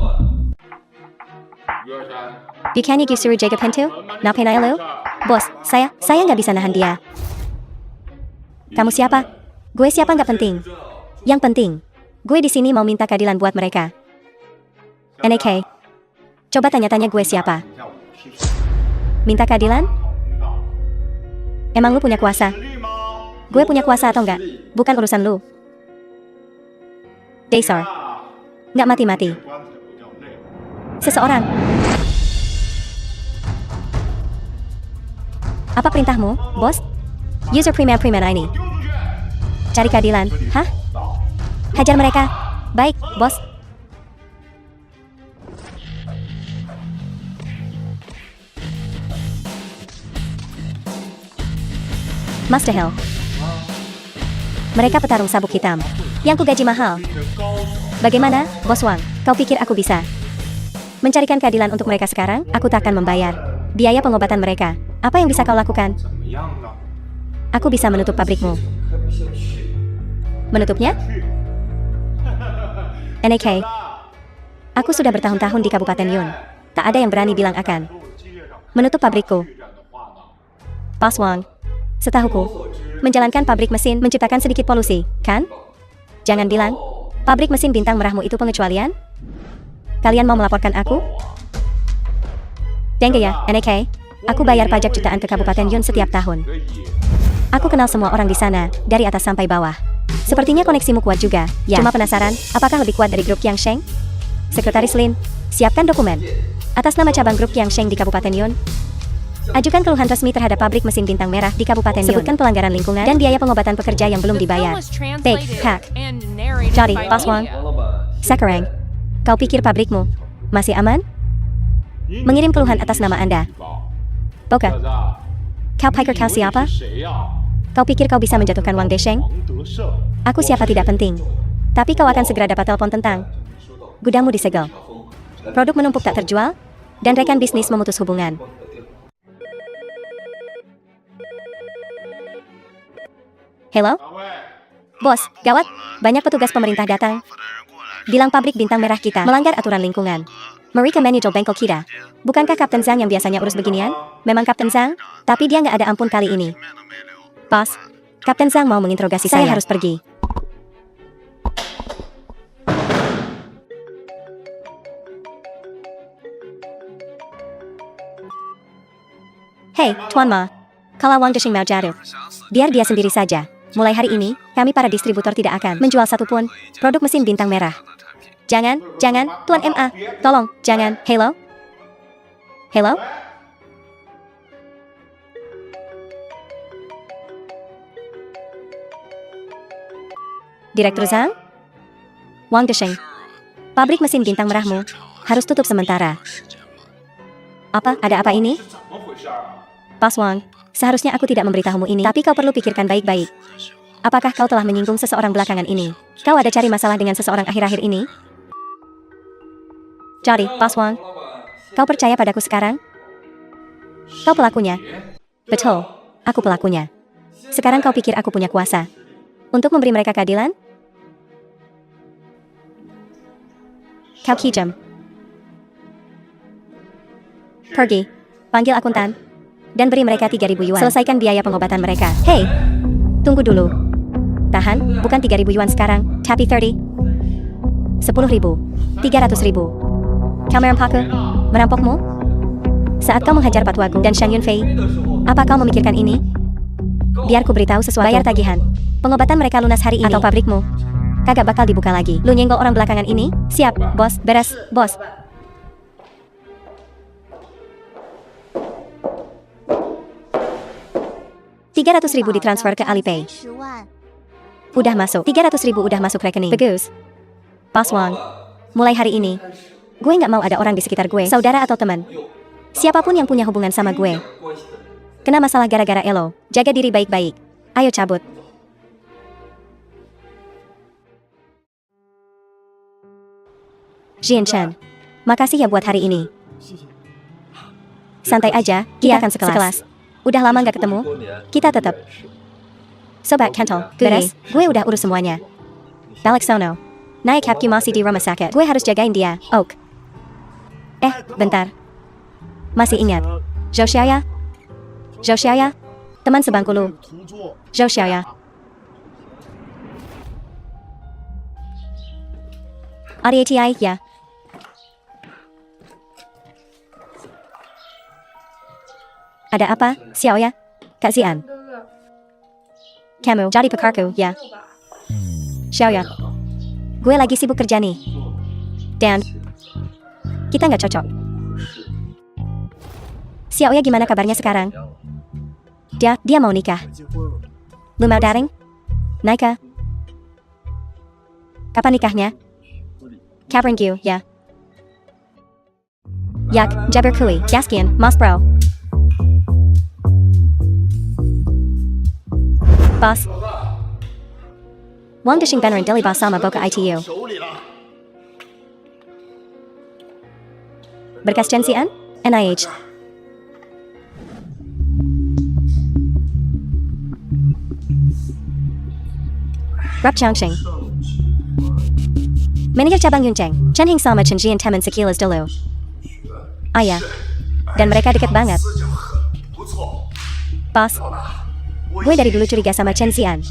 Bukannya gue suruh jaga pintu? Ngapain aja lu? Bos, saya nggak bisa nahan dia. Kamu siapa? Gue siapa nggak penting. Yang penting, gue di sini mau minta keadilan buat mereka. NAK. Coba tanya-tanya gue siapa. Minta keadilan? Emang lu punya kuasa? Gue punya kuasa atau enggak? Bukan urusan lu. Dasar. Nggak mati-mati. Seseorang. Apa perintahmu, bos? User prima-prima ini. Cari keadilan, hah? Hajar mereka. Baik, bos. Mustahil. Mereka petarung sabuk hitam. Yang ku gaji mahal. Bagaimana, Bos Wang? Kau pikir aku bisa mencarikan keadilan untuk mereka sekarang? Aku tak akan membayar biaya pengobatan mereka. Apa yang bisa kau lakukan? Aku bisa menutup pabrikmu. Menutupnya? NAK. Aku sudah bertahun-tahun di Kabupaten Yun. Tak ada yang berani bilang akan menutup pabrikku. Bos Wang. Setahuku, menjalankan pabrik mesin menciptakan sedikit polusi, kan? Jangan bilang, pabrik mesin bintang merahmu itu pengecualian? Kalian mau melaporkan aku? Dengge ya, NAK. Aku bayar pajak jutaan ke Kabupaten Yun setiap tahun. Aku kenal semua orang di sana, dari atas sampai bawah. Sepertinya koneksimu kuat juga. Ya. Cuma penasaran, apakah lebih kuat dari grup Qiangsheng? Sekretaris Lin, siapkan dokumen. Atas nama cabang grup Qiangsheng di Kabupaten Yun. Ajukan keluhan resmi terhadap pabrik mesin bintang merah di Kabupaten Yun. Sebutkan pelanggaran lingkungan dan biaya pengobatan pekerja yang belum dibayar. Baik, Pak. Jadi, Bos Wang. Sekarang, kau pikir pabrikmu masih aman? Mengirim keluhan atas nama Anda. Boka. Kau pikir kau siapa? Kau pikir kau bisa menjatuhkan Wang Desheng? Aku siapa tidak penting. Tapi kau akan segera dapat telepon tentang gudangmu disegel. Produk menumpuk tak terjual, dan rekan bisnis memutus hubungan. Halo? Bos, gawat, banyak petugas pemerintah datang. Bilang pabrik bintang merah kita melanggar aturan lingkungan. Mereka menyusul bengkel kita. Bukankah Kapten Zhang yang biasanya urus beginian? Memang Kapten Zhang, tapi dia nggak ada ampun kali ini. Bos, Kapten Zhang mau menginterogasi saya. Harus pergi. Hei, Tuan Ma. Kalau Wang Desheng mau jatuh, biar dia sendiri saja. Mulai hari ini, kami para distributor tidak akan menjual satupun produk mesin bintang merah. Jangan, Tuan MA. Tolong, jangan. Hello? Hello? Direktur Zhang? Wang Desheng. Pabrik mesin bintang merahmu harus tutup sementara. Apa? Ada apa ini? Pas Wang, seharusnya aku tidak memberitahumu ini, tapi kau perlu pikirkan baik-baik. Apakah kau telah menyinggung seseorang belakangan ini? Kau ada cari masalah dengan seseorang akhir-akhir ini? Jadi, Pas Wang, kau percaya padaku sekarang? Kau pelakunya? Betul, aku pelakunya. Sekarang kau pikir aku punya kuasa untuk memberi mereka keadilan? Kau kijam. Pergi, panggil akuntan, dan beri mereka 3.000 yuan. Selesaikan biaya pengobatan mereka. Hei, tunggu dulu. Tahan, bukan 3.000 yuan sekarang, tapi 10.000. 300.000. Kau merampokku? Merampokmu? Saat kau menghajar Pat Wagung dan Shang Yunfei, apa kau memikirkan ini? Biar ku beritahu sesuatu. Bayar tagihan. Pengobatan mereka lunas hari ini. Atau pabrikmu kagak bakal dibuka lagi. Lu nyenggol orang belakangan ini? Siap, bos. Beres, bos. $300.000 ditransfer ke Alipay. Udah masuk. 300.000 udah masuk rekening. Bagus. Pas Wang, mulai hari ini, gue nggak mau ada orang di sekitar gue, saudara atau teman, siapapun yang punya hubungan sama gue, kena masalah gara-gara elo. Jaga diri baik-baik. Ayo cabut. Jian Chen, makasih ya buat hari ini. Santai aja, kita akan sekelas. Udah lama nggak ketemu, kita tetap. Sobat Kentol, beres, gue udah urus semuanya. Balik sono. Naik Hapki masih di rumah sakit. Gue harus jagain dia, Oak. Bentar. Masih ingat Zhou Xiaoya? Zhou Xiaoya? Teman sebangku lu. Zhou Xiaoya. RATI, ya. Ada apa, Xiaoya? Kak Xian. Kamu jadi pekarku, ya? Xiaoya. Gue lagi sibuk kerja nih. Dan kita nggak cocok. Xiaoya gimana kabarnya sekarang? Dia mau nikah. Lu mau daring? Naika? Kapan nikahnya? Kapan Gyu, ya? Yak, Jabber Kui, Gaskian, Mas Bro. Boss. Wang Desheng Beneran Dili Boss sama Boka ITU. Berkas Jensian? NIH. Rap Changsheng. Manajer cabang Yuncheng, Chen Hing sama Chen Jian temen sekilas dulu. Ayah. Dan mereka deket banget. Boss. Gue dari dulu curiga sama Chen Xian.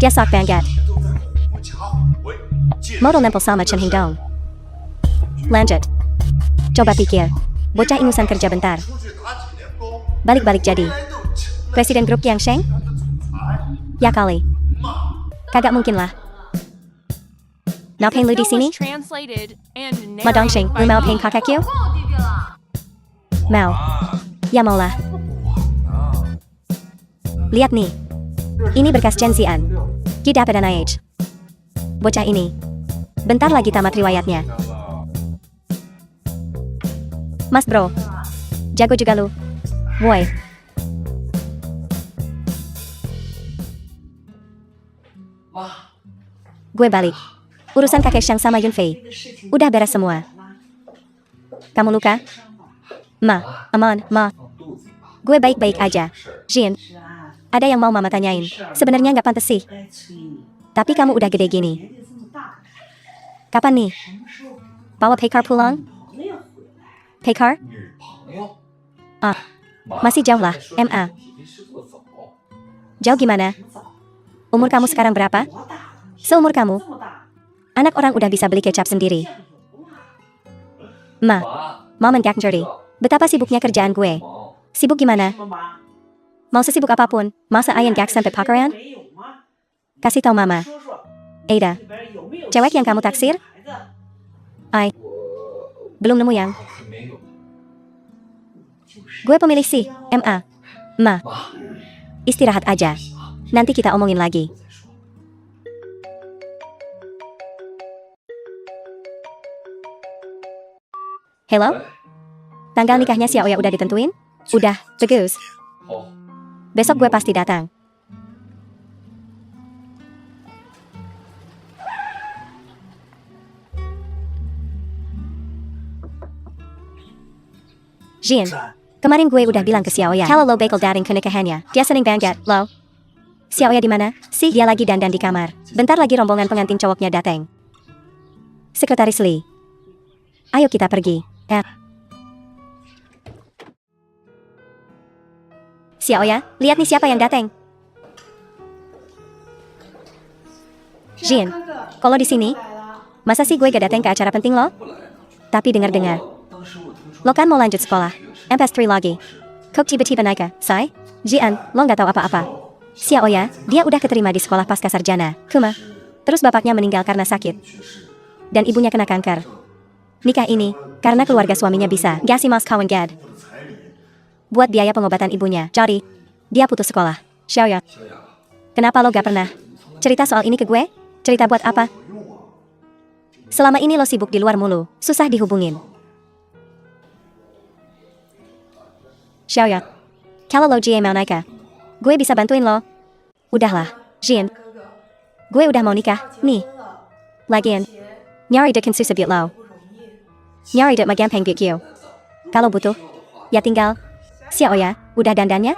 Dia sok banget. Modal nempel sama Chen Hing dong. Lanjut. Coba pikir. Bocah ingusan kerja bentar. Balik-balik jadi presiden grup Yang Sheng? Ya kali. Kagak mungkin lah. Ngapain lu di sini? Ma Dongsheng, lu mau pain kakakku? Mau. Ya mau lah. Lihat nih. Ini berkas Chen Xian. Didapat NIH. Bocah ini bentar lagi tamat riwayatnya. Mas bro. Jago juga lu. Woi. Gue balik. Urusan kakek Shang sama Yunfei udah beres semua. Kamu luka? Ma, aman, ma. Gue baik-baik aja. Jin, ada yang mau mama tanyain. Sebenarnya nggak pantas sih. Tapi kamu udah gede gini. Kapan nih? Bawa Pekar pulang? Pekar? Masih jauh lah, MA. Jauh gimana? Umur kamu sekarang berapa? Seumur kamu. Anak orang udah bisa beli kecap sendiri. Ma, Mom and Dad Dirty. Betapa sibuknya kerjaan gue. Sibuk gimana? Mau sesibuk apapun, masa Ayan gak sampai pakaran? Kasih tahu Mama. Ada. Cewek yang kamu taksir? Belum nemu yang. Gue pemilih si, MA. Ma. Istirahat aja. Nanti kita omongin lagi. Hello? Tanggal nikahnya si Aoya udah ditentuin? Udah, bagus. Besok gue pasti datang. Jin, kemarin gue udah bilang ke si Aoya kalau lo bakal dating ke nikahannya. Dia seneng banget, lo. Si Aoya di mana? Sih, dia lagi dandan di kamar. Bentar lagi rombongan pengantin cowoknya datang. Sekretaris Lee. Ayo kita pergi. Si Aoya, lihat nih siapa yang datang. Jin, kalau di sini, masa sih gue gak datang ke acara penting lo? Tapi dengar-dengar, lo kan mau lanjut sekolah, MS3 lagi. Kok tiba-tiba naik, say? Jian, lo gak tahu apa-apa. Si Aoya, dia udah keterima di sekolah pasca sarjana, Kuma. Terus bapaknya meninggal karena sakit. Dan ibunya kena kanker. Nikah ini, karena keluarga suaminya bisa, gak sih mas kawan gad. Buat biaya pengobatan ibunya, jadi, dia putus sekolah. Xiaoya, kenapa lo gak pernah cerita soal ini ke gue? Cerita buat apa? Selama ini lo sibuk di luar mulu, susah dihubungin. Xiaoya, kalau lo Jie mau nikah, gue bisa bantuin lo. Udahlah, Jin. Gue udah mau nikah, nih. Lagian, nyari dek susah biut lo. Nyari dek magampang biut kyo. Kalau butuh, ya tinggal. Si Aoya, udah dandannya?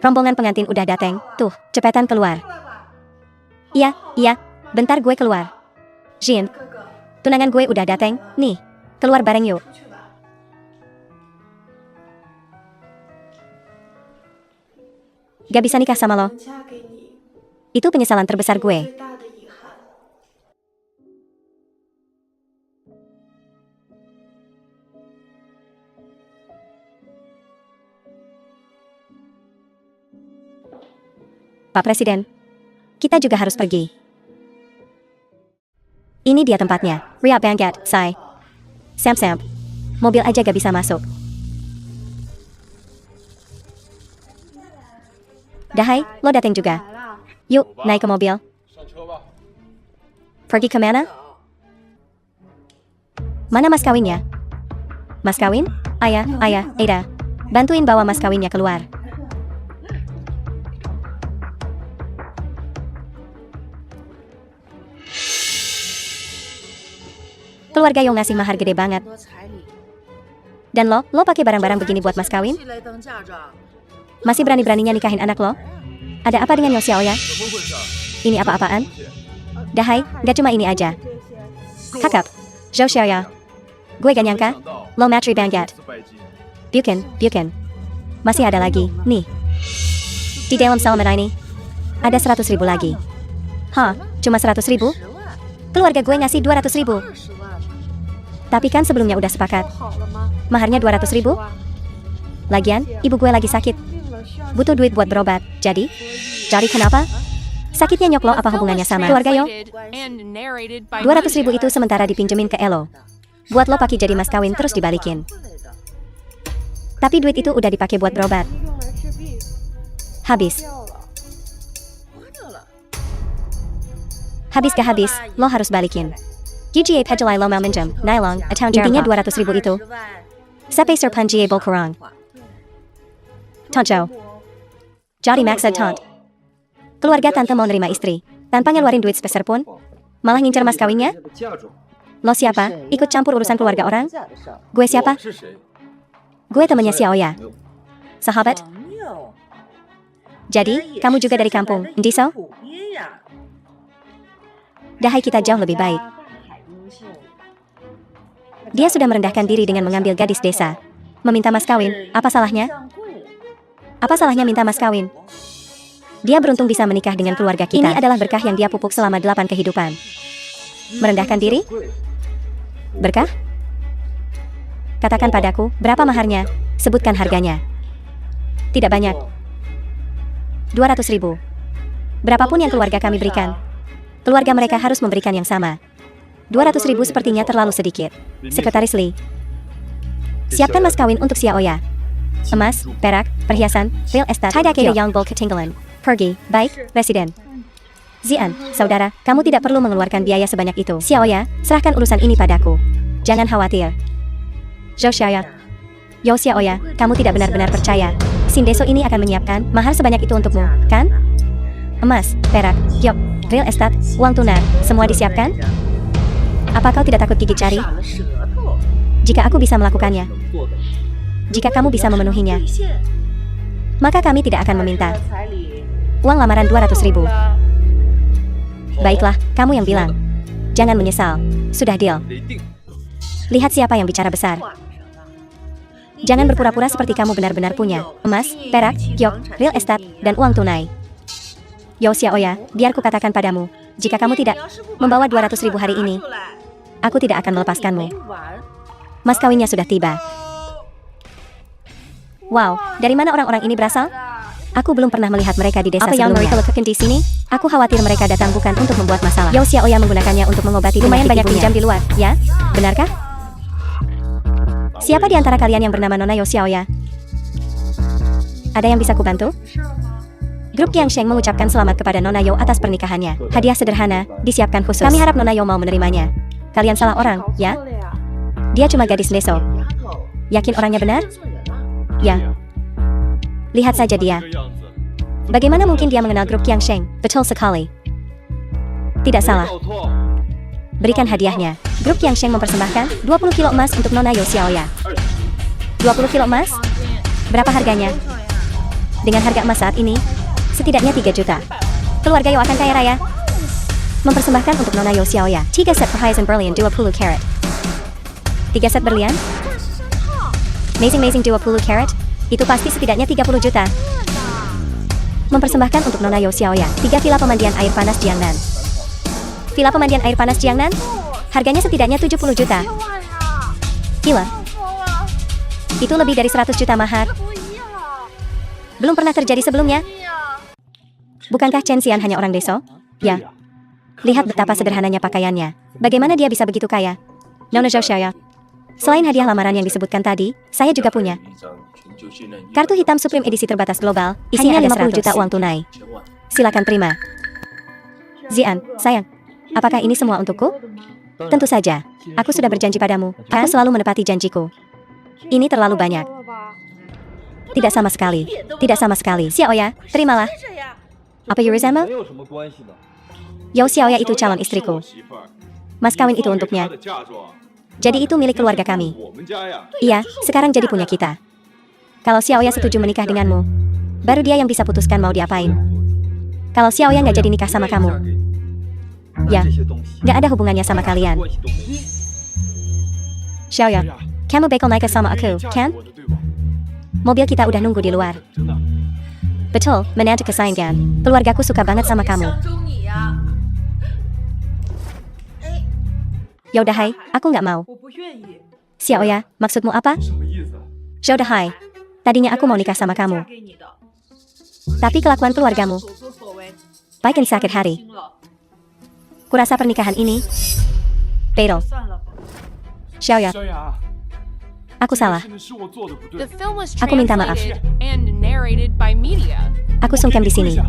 Rombongan pengantin udah dateng, tuh, cepetan keluar. Iya, bentar gue keluar. Jin, tunangan gue udah dateng, nih, keluar bareng yuk. Gak bisa nikah sama lo. Itu penyesalan terbesar gue. Pak Presiden, kita juga harus pergi. Ini dia tempatnya, Ria Bangat, say. Sam, mobil aja gak bisa masuk. Dahai, lo dateng juga. Yuk, naik ke mobil. Pergi kemana? Mana mas kawinnya? Mas kawin? Ayah, Ada. Bantuin bawa mas kawinnya keluar. Keluarga Yo ngasih mahar gede banget. Dan lo pakai barang-barang begini buat mas kawin? Masih berani-beraninya nikahin anak lo? Ada apa dengan Yo Xiaoya? Ini apa-apaan? Dahai, gak cuma ini aja. Kakap, Zhou Xiaoya. Gue gak nyangka, lo matri banget. Bukan. Masih ada lagi, nih. Di dalam salaman ini, ada 100.000 lagi. Hah, cuma 100.000? Keluarga gue ngasih 200.000. Tapi kan sebelumnya udah sepakat. Maharnya 200.000? Lagian, ibu gue lagi sakit. Butuh duit buat berobat. Jadi kenapa? Sakitnya nyok lo apa hubungannya sama keluarga Yo? 200.000 itu sementara dipinjemin ke Elo. Buat lo pakai jadi mas kawin terus dibalikin. Tapi duit itu udah dipakai buat berobat. Habis gak habis, lo harus balikin. GGA Pejulai lo mau minjem, Nylong, intinya 200.000 itu. Sampai serpan GA Bolkorong. Tante. Jadi maksud Tante. Keluarga Tante mau nerima istri, tanpa ngeluarin duit sepeser pun. Malah ngincer mas kawinnya? Lo siapa? Ikut campur urusan keluarga orang? Gue siapa? Gue temennya si Aoya. Sahabat? Jadi, kamu juga dari kampung, Ndiso? Dahai kita jauh lebih baik. Dia sudah merendahkan diri dengan mengambil gadis desa. Meminta mas kawin, apa salahnya? Apa salahnya minta mas kawin? Dia beruntung bisa menikah dengan keluarga kita. Ini adalah berkah yang dia pupuk selama 8 kehidupan. Merendahkan diri? Berkah? Katakan padaku, berapa maharnya? Sebutkan harganya. Tidak banyak. 200.000. Berapapun yang keluarga kami berikan, keluarga mereka harus memberikan yang sama. 200.000 sepertinya terlalu sedikit. Sekretaris Lee, siapkan mas kawin untuk Xiaoya. Emas, perak, perhiasan, real estate, tidak ada yang boleh ketinggalan. Pergi, baik, Residen. Zian, saudara, kamu tidak perlu mengeluarkan biaya sebanyak itu. Xiaoya, serahkan urusan ini padaku. Jangan khawatir. Zhou Xiaoya. Yo Xiaoya, kamu tidak benar-benar percaya Sindeso ini akan menyiapkan mahar sebanyak itu untukmu, kan? Emas, perak, giok, real estate, uang tunai, semua disiapkan? Apa kau tidak takut gigit jari? Jika aku bisa melakukannya, jika kamu bisa memenuhinya, maka kami tidak akan meminta uang lamaran 200.000. Baiklah, kamu yang bilang. Jangan menyesal. Sudah deal. Lihat siapa yang bicara besar. Jangan berpura-pura seperti kamu benar-benar punya emas, perak, giok, real estate, dan uang tunai. Yo Xiaoya, biar ku katakan padamu, jika kamu tidak membawa 200.000 hari ini, aku tidak akan melepaskanmu. Mas kawinnya sudah tiba. Wow, dari mana orang-orang ini berasal? Aku belum pernah melihat mereka di desa sebelumnya. Apa yang mereka lakukan di sini? Aku khawatir mereka datang bukan untuk membuat masalah. Yo Xiaoya menggunakannya untuk mengobati lumayan banyak pinjam di luar, ya? Benarkah? Siapa di antara kalian yang bernama Nona Yo Xiaoya? Ada yang bisa kubantu? Grup Qiang Sheng mengucapkan selamat kepada Nona Yo atas pernikahannya. Hadiah sederhana, disiapkan khusus. Kami harap Nona Yo mau menerimanya. Kalian salah orang, ya? Dia cuma gadis deso. Yakin orangnya benar? Ya. Lihat saja dia. Bagaimana mungkin dia mengenal grup Qiang Sheng? Betul sekali. Tidak salah. Berikan hadiahnya. Grup Qiang Sheng mempersembahkan 20 kilo emas untuk Nona Yo Xiaoya. 20 kilo emas? Berapa harganya? Dengan harga emas saat ini, setidaknya 3 juta. Keluarga Yo akan kaya raya. Mempersembahkan untuk Nona Yo Xiaoya 3 set perhiasan berlian 20 karat. 3 set berlian? Amazing 20 karat? Itu pasti setidaknya 30 juta. Mempersembahkan untuk Nona Yo Xiaoya 3 villa pemandian air panas Jiangnan. Villa pemandian air panas Jiangnan? Harganya setidaknya 70 juta. Gila. Itu lebih dari 100 juta mahar. Belum pernah terjadi sebelumnya. Bukankah Chen Xian hanya orang deso? Ya. Lihat betapa sederhananya pakaiannya. Bagaimana dia bisa begitu kaya? Nona Zhou Xiaoya. Selain hadiah lamaran yang disebutkan tadi, saya juga punya kartu hitam Supreme edisi terbatas global. Isinya 50 juta uang tunai. Silakan terima. Zian, sayang. Apakah ini semua untukku? Tentu saja. Aku sudah berjanji padamu. Aku selalu menepati janjiku. Ini terlalu banyak. Tidak sama sekali. Tidak sama sekali. Xiaoya, terimalah. Apa you resemble? Yo Xiaoya itu calon istriku. Mas kawin itu untuknya. Jadi itu milik keluarga kami. Iya, sekarang jadi punya kita. Kalau Xiaoya setuju menikah denganmu, baru dia yang bisa putuskan mau diapain. Kalau Xiaoya nggak jadi nikah sama kamu, ya, nggak ada hubungannya sama kalian. Xiaoya, kamu bakal nikah sama aku, kan? Mobil kita udah nunggu di luar. Betul, menantu kesayangan. Keluargaku suka banget sama kamu. Yaudah hai, aku nggak mau. Xiaoya, maksudmu apa? Yaudah hai, tadinya aku mau nikah sama kamu. Tapi kelakuan keluargamu bikin sakit hati. Kurasa pernikahan ini fatal. Xiaoya, aku salah. Aku minta maaf. Aku sungkem di sini.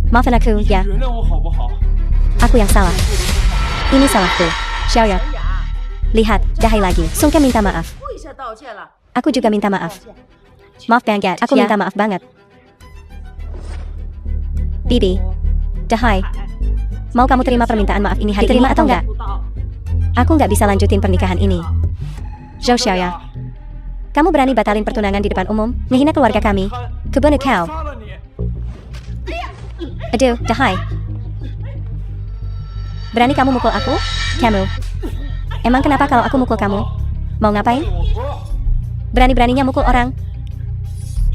Maafin aku, ya. Aku yang salah. Ini salahku. Xiaoya, lihat, dahai lagi. Sungkem minta maaf. Aku juga minta maaf. Maaf banget. Aku minta maaf banget. Bibi, dahai. Mau kamu terima permintaan maaf ini hari ini atau enggak? Aku nggak bisa lanjutin pernikahan ini. Zhou Xiaoya, kamu berani batalin pertunangan di depan umum, ngehina keluarga kami. Kebunuh kau. Aduh, dahai. Berani kamu mukul aku? Kamu. Emang kenapa kalau aku mukul kamu? Mau ngapain? Berani-beraninya mukul orang?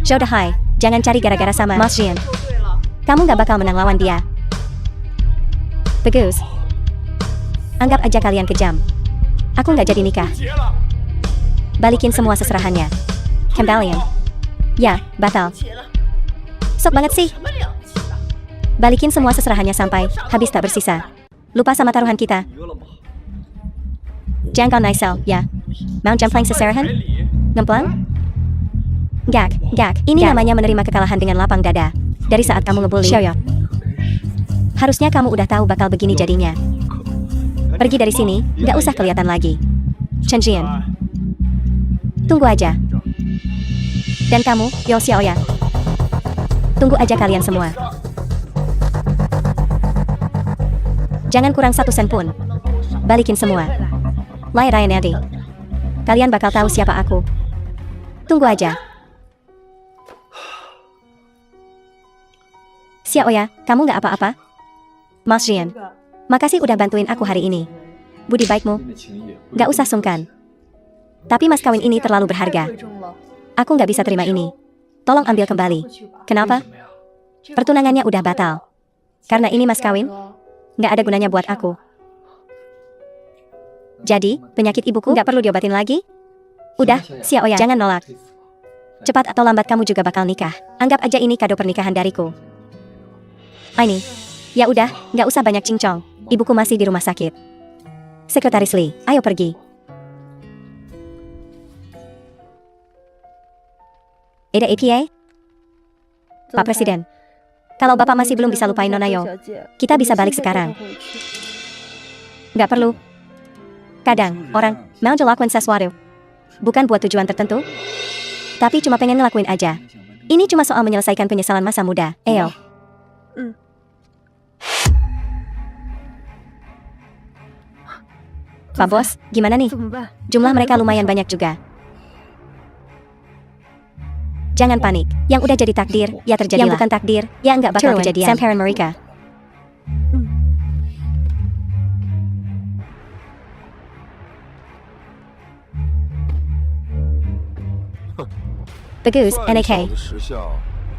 Zhou dahai, jangan cari gara-gara sama Mas Jian. Kamu nggak bakal menang lawan dia. Bagus. Anggap aja kalian kejam. Aku nggak jadi nikah. Balikin semua seserahannya. Kembalian. Ya, batal. Sok banget sih. Balikin semua seserahannya sampai habis tak bersisa. Lupa sama taruhan kita. Jangan kau naisel, ya. Mau jemplang seserahan? Ngemplang? Gak. Ini namanya menerima kekalahan dengan lapang dada. Dari saat kamu ngebully. Harusnya kamu udah tahu bakal begini jadinya. Pergi dari sini, gak usah kelihatan lagi. Chen Jian. Tunggu aja. Dan kamu, Yo Xiaoya. Tunggu aja kalian semua. Jangan kurang 1 sen pun. Balikin semua. Lai Ryan Edi. Kalian bakal tahu siapa aku. Tunggu aja. Xiaoya, kamu gak apa-apa? Mas Jian. Makasih udah bantuin aku hari ini. Budi baikmu. Gak usah sungkan. Tapi mas kawin ini terlalu berharga. Aku gak bisa terima ini. Tolong ambil kembali. Kenapa? Pertunangannya udah batal. Karena ini mas kawin? Gak ada gunanya buat aku. Jadi, penyakit ibuku gak perlu diobatin lagi? Udah, Xiaoya, jangan nolak. Cepat atau lambat kamu juga bakal nikah. Anggap aja ini kado pernikahan dariku. Ini. Ya udah, gak usah banyak cincong. Ibuku masih di rumah sakit. Sekretaris Li, ayo pergi. Ada APA? Pak Presiden. Kalau Bapak masih belum bisa lupain Nona Yo, kita bisa balik sekarang. Gak perlu. Kadang, orang mau ngelakuin sesuatu. Bukan buat tujuan tertentu. Tapi cuma pengen ngelakuin aja. Ini cuma soal menyelesaikan penyesalan masa muda. Eyo. Pak Bos, gimana nih? Jumlah mereka lumayan banyak juga. Jangan panik. Yang udah jadi takdir, ya terjadilah. Yang bukan takdir, ya nggak bakal kejadian. Samperin mereka. Bagus, NAK.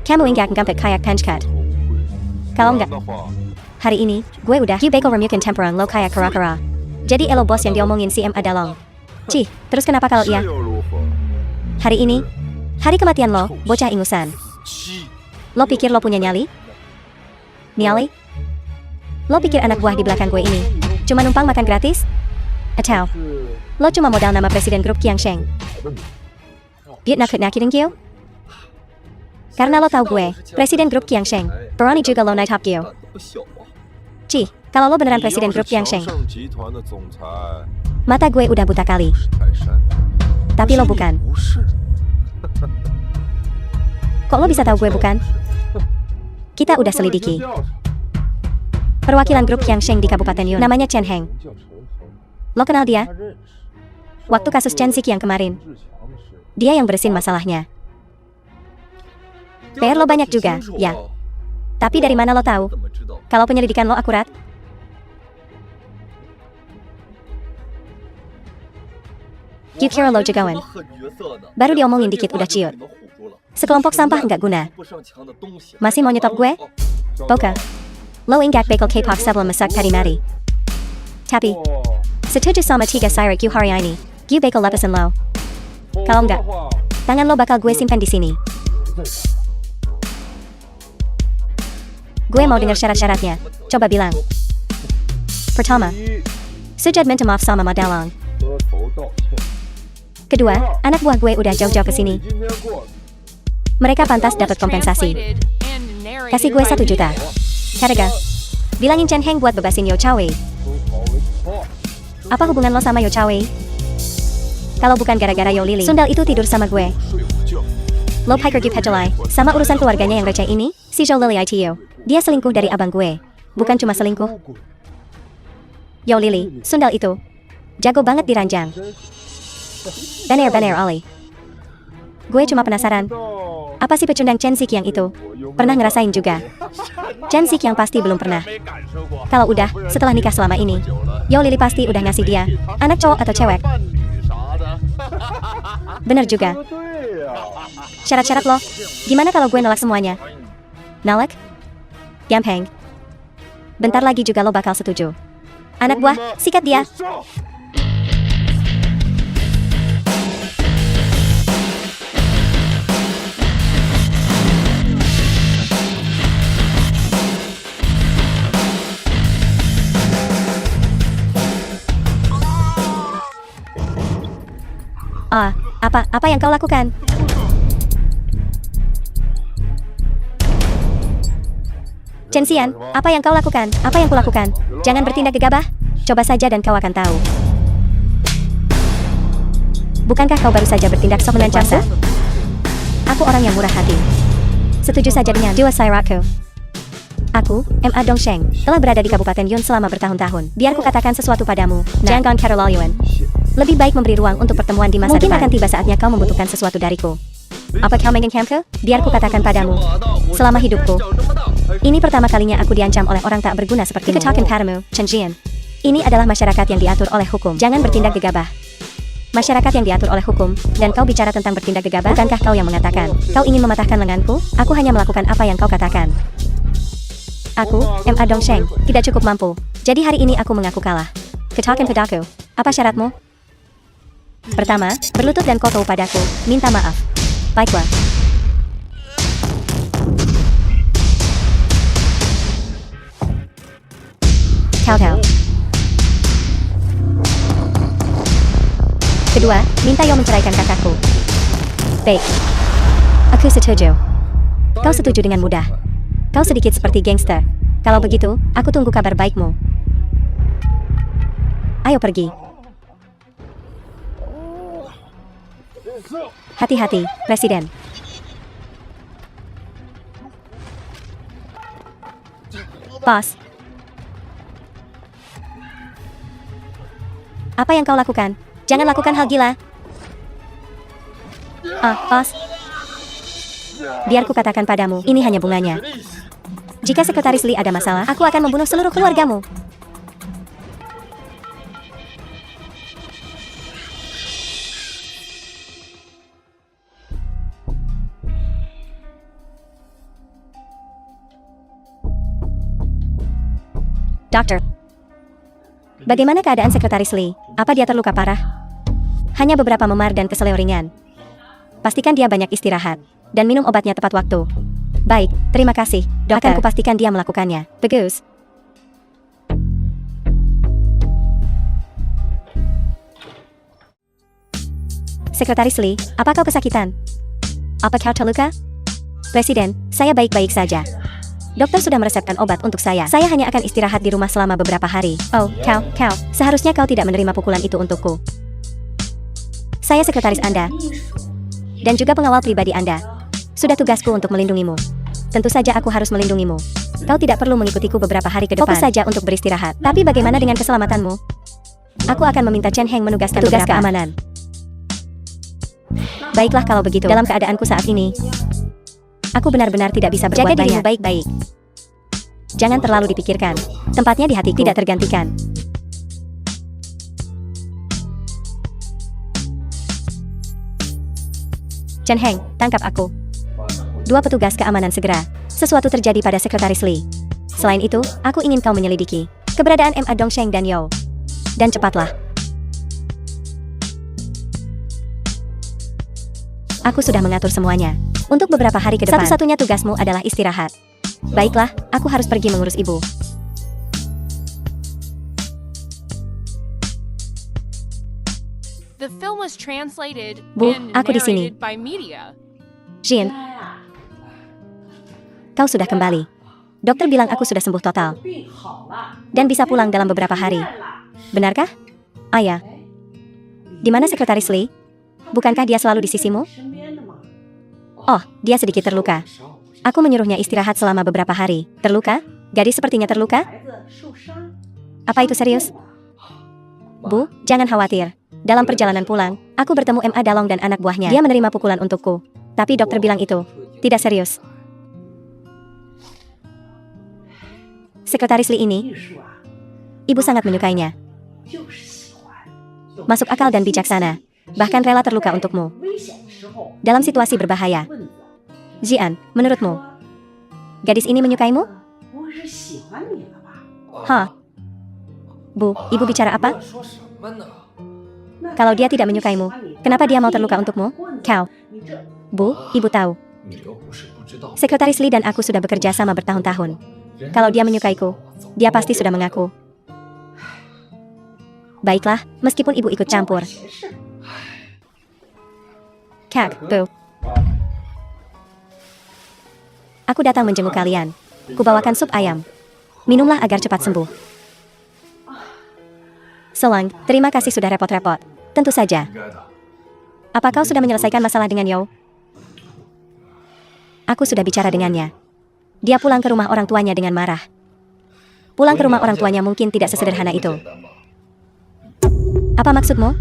Kamu ingat ngampek kayak penchkat. Kalau nggak, hari ini, gue udah bakal remukin temperang lo kayak kera-kera. Jadi elo bos yang diomongin si M Adalong. Cih, terus kenapa kalau iya? Hari ini, hari kematian lo, bocah ingusan. Lo pikir lo punya nyali? Nyali? Lo pikir anak buah di belakang gue ini cuma numpang makan gratis? Atau lo cuma modal nama presiden grup Qiang Sheng? Biar nakut-nakutin Gio? Karena lo tahu gue, presiden grup Qiang Sheng. Berani juga lo naik top Gio. Cih, kalau lo beneran presiden grup Qiang Sheng, mata gue udah buta kali. Tapi lo bukan. Kok lo bisa tahu gue bukan? Kita udah selidiki. Perwakilan grup Qiang Sheng di Kabupaten Yun, namanya Chen Heng. Lo kenal dia? Waktu kasus Chen Xik yang kemarin, dia yang beresin masalahnya. PR lo banyak juga, ya. Tapi dari mana lo tahu kalau penyelidikan lo akurat? Kira lo jagoan. Baru diomongin dikit udah ciut. Sekelompok sampah nggak guna. Masih mau nyetop gue? Boka. Lo ingat bakal K-pop sebelum masak tadi mari. Tapi, setuju sama 3 sirik you hari ini, gue bakal lepasin lo. Kalau nggak, tangan lo bakal gue simpen di sini. Gue mau denger syarat-syaratnya. Coba bilang. Pertama, Sujad minta maaf sama Madalong. Kedua, anak buah gue udah jauh-jauh ke sini. Mereka pantas dapat kompensasi. Kasih gue 1 juta. Kataga, bilangin Chen Heng buat bebasin Yo Chawei. Apa hubungan lo sama Yo Chawei? Kalau bukan gara-gara Yo Lily, sundal itu tidur sama gue. Lo piker gip hejelai, sama urusan keluarganya yang receh ini, si Jo Lily ITU. Dia selingkuh dari abang gue. Bukan cuma selingkuh. Yo Lily, sundal itu jago banget diranjang. Bener Ali. Gue cuma penasaran, apa sih pecundang Chen Xik yang itu pernah ngerasain juga? Chen Xik yang pasti belum pernah. Kalau udah, setelah nikah selama ini, Yo Lily pasti udah ngasih dia anak cowok atau cewek. Bener juga. Syarat-syarat lo, gimana kalau gue nolak semuanya? Nolak? Gampang. Bentar lagi juga lo bakal setuju. Anak buah, sikat dia. Apa yang kau lakukan? Chen Xian, apa yang kau lakukan? Apa yang kulakukan? Jangan bertindak gegabah. Coba saja dan kau akan tahu. Bukankah kau baru saja bertindak sok mengancamku? Aku orang yang murah hati. Setuju saja dengan Dewa Sairaku. Aku, Ma Dongsheng, telah berada di Kabupaten Yun selama bertahun-tahun. Biar ku katakan sesuatu padamu, jangan Carolaluan. Lebih baik memberi ruang untuk pertemuan di masa depan. Mungkin akan tiba saatnya kau membutuhkan sesuatu dariku. Apa kau menginginkanku? Biar ku katakan padamu, selama hidupku, ini pertama kalinya aku diancam oleh orang tak berguna sepertimu. Katakan padamu, Chen Jian. Ini adalah masyarakat yang diatur oleh hukum. Jangan bertindak gegabah. Masyarakat yang diatur oleh hukum, dan kau bicara tentang bertindak gegabah? Bukankah kau yang mengatakan, kau ingin mematahkan lenganku? Aku hanya melakukan apa yang kau katakan. Aku, Ma Dongsheng, tidak cukup mampu. Jadi hari ini aku mengaku kalah. Katakan padaku, apa syaratmu? Pertama, berlutut dan kokoh padaku, minta maaf. Baiklah. Kau. Kedua, minta Yo menceraikan kakakku. Baik. Aku setuju. Kau setuju dengan mudah. Kau sedikit seperti gangster. Kalau begitu, aku tunggu kabar baikmu. Ayo pergi. Hati-hati, Presiden. Bos. Apa yang kau lakukan? Jangan lakukan hal gila. Bos. Biar ku katakan padamu, ini hanya bunganya. Jika Sekretaris Lee ada masalah, aku akan membunuh seluruh keluargamu. Dokter. Bagaimana keadaan Sekretaris Lee? Apa dia terluka parah? Hanya beberapa memar dan keseleo ringan. Pastikan dia banyak istirahat dan minum obatnya tepat waktu. Baik, terima kasih, dokter. Akan kupastikan dia melakukannya. Bagus. Sekretaris Lee, apa kau kesakitan? Apa kau terluka? Presiden, saya baik-baik saja. Dokter sudah meresepkan obat untuk saya. Saya hanya akan istirahat di rumah selama beberapa hari. Oh, kau. Seharusnya kau tidak menerima pukulan itu untukku. Saya sekretaris Anda. Dan juga pengawal pribadi Anda. Sudah tugasku untuk melindungimu. Tentu saja aku harus melindungimu. Kau tidak perlu mengikutiku beberapa hari ke depan. Fokus saja untuk beristirahat. Tapi bagaimana dengan keselamatanmu? Aku akan meminta Chen Heng menugaskan tugas keamanan. Baiklah kalau begitu. Dalam keadaanku saat ini, aku benar-benar tidak bisa berbuat banyak. Jaga dirimu baik-baik. Jangan terlalu dipikirkan. Tempatnya di hatiku tidak tergantikan. Chen Heng, tangkap aku. 2 petugas keamanan segera. Sesuatu terjadi pada Sekretaris Lee. Selain itu, aku ingin kau menyelidiki keberadaan Ma Dongsheng dan Yo. Dan cepatlah. Aku sudah mengatur semuanya. Untuk beberapa hari ke depan, satu-satunya tugasmu adalah istirahat. Baiklah, aku harus pergi mengurus ibu. Bu, aku di sini. Jin, kau sudah kembali. Dokter bilang aku sudah sembuh total. Dan bisa pulang dalam beberapa hari. Benarkah? Ayah. Di mana Sekretaris Lee? Bukankah dia selalu di sisimu? Oh, dia sedikit terluka. Aku menyuruhnya istirahat selama beberapa hari. Terluka? Gadis sepertinya terluka? Apa itu serius? Bu, jangan khawatir. Dalam perjalanan pulang, aku bertemu Ma Dalong dan anak buahnya. Dia menerima pukulan untukku. Tapi dokter bilang itu tidak serius. Sekretaris Lee ini, ibu sangat menyukainya. Masuk akal dan bijaksana. Bahkan rela terluka untukmu. Dalam situasi berbahaya. Jian, menurutmu, gadis ini menyukaimu? Bu, ibu bicara apa? Kalau dia tidak menyukaimu, kenapa dia mau terluka untukmu? Kau. Bu, ibu tahu. Sekretaris Lee dan aku sudah bekerja sama bertahun-tahun. Kalau dia menyukaiku, dia pasti sudah mengaku. Baiklah, meskipun ibu ikut campur. Kak, Bu. Aku datang menjenguk kalian. Kubawakan sup ayam. Minumlah agar cepat sembuh. Solang, terima kasih sudah repot-repot. Tentu saja. Apa kau sudah menyelesaikan masalah dengan Yo? Aku sudah bicara dengannya. Dia pulang ke rumah orang tuanya dengan marah. Pulang ke rumah orang tuanya mungkin tidak sesederhana itu. Apa maksudmu?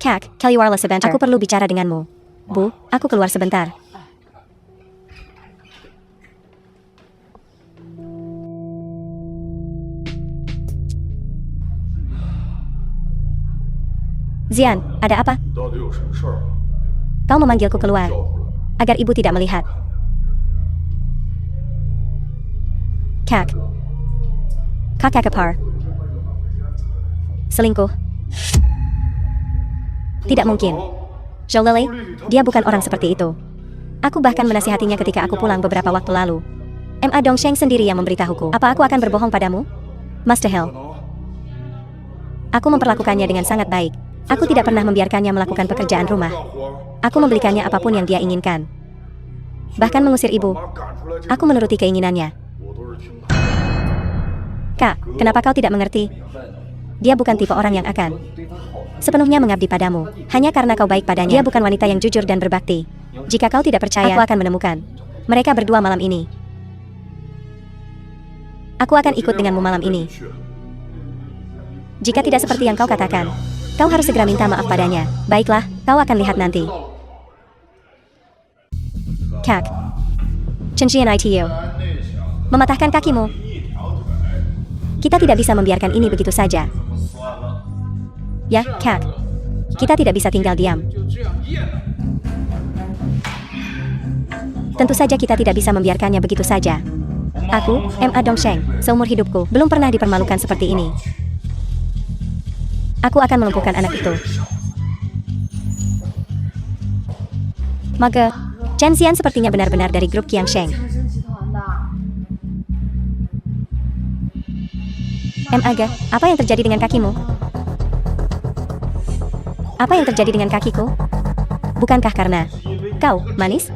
Kak, keluarlah sebentar. Aku perlu bicara denganmu. Bu, aku keluar sebentar. Zian, ada apa? Kau memanggilku keluar agar ibu tidak melihat. Kak. Kakak kepar. Selingkuh. Tidak mungkin. Zhou Lily, dia bukan orang seperti itu. Aku bahkan menasihatinya ketika aku pulang beberapa waktu lalu. Ma Dongsheng sendiri yang memberitahuku. Apa aku akan berbohong padamu? Master Hill. Aku memperlakukannya dengan sangat baik. Aku tidak pernah membiarkannya melakukan pekerjaan rumah. Aku membelikannya apapun yang dia inginkan. Bahkan mengusir ibu. Aku menuruti keinginannya. Kak, kenapa kau tidak mengerti? Dia bukan tipe orang yang akan sepenuhnya mengabdi padamu. Hanya karena kau baik padanya. Dia bukan wanita yang jujur dan berbakti. Jika kau tidak percaya, aku akan menemukan mereka berdua malam ini. Aku akan ikut denganmu malam ini. Jika tidak seperti yang kau katakan, kau harus segera minta maaf padanya. Baiklah, kau akan lihat nanti. Kak. Chen ITU. Mematahkan kakimu. Kita tidak bisa membiarkan ini begitu saja. Ya, Kak. Kita tidak bisa tinggal diam. Tentu saja kita tidak bisa membiarkannya begitu saja. Aku, Ma Dongsheng, seumur hidupku, belum pernah dipermalukan seperti ini. Aku akan melumpuhkan anak itu. Mage, Chen Xian sepertinya benar-benar dari grup Qiangsheng. Mage, apa yang terjadi dengan kakimu? Apa yang terjadi dengan kakiku? Bukankah karena kau, manis?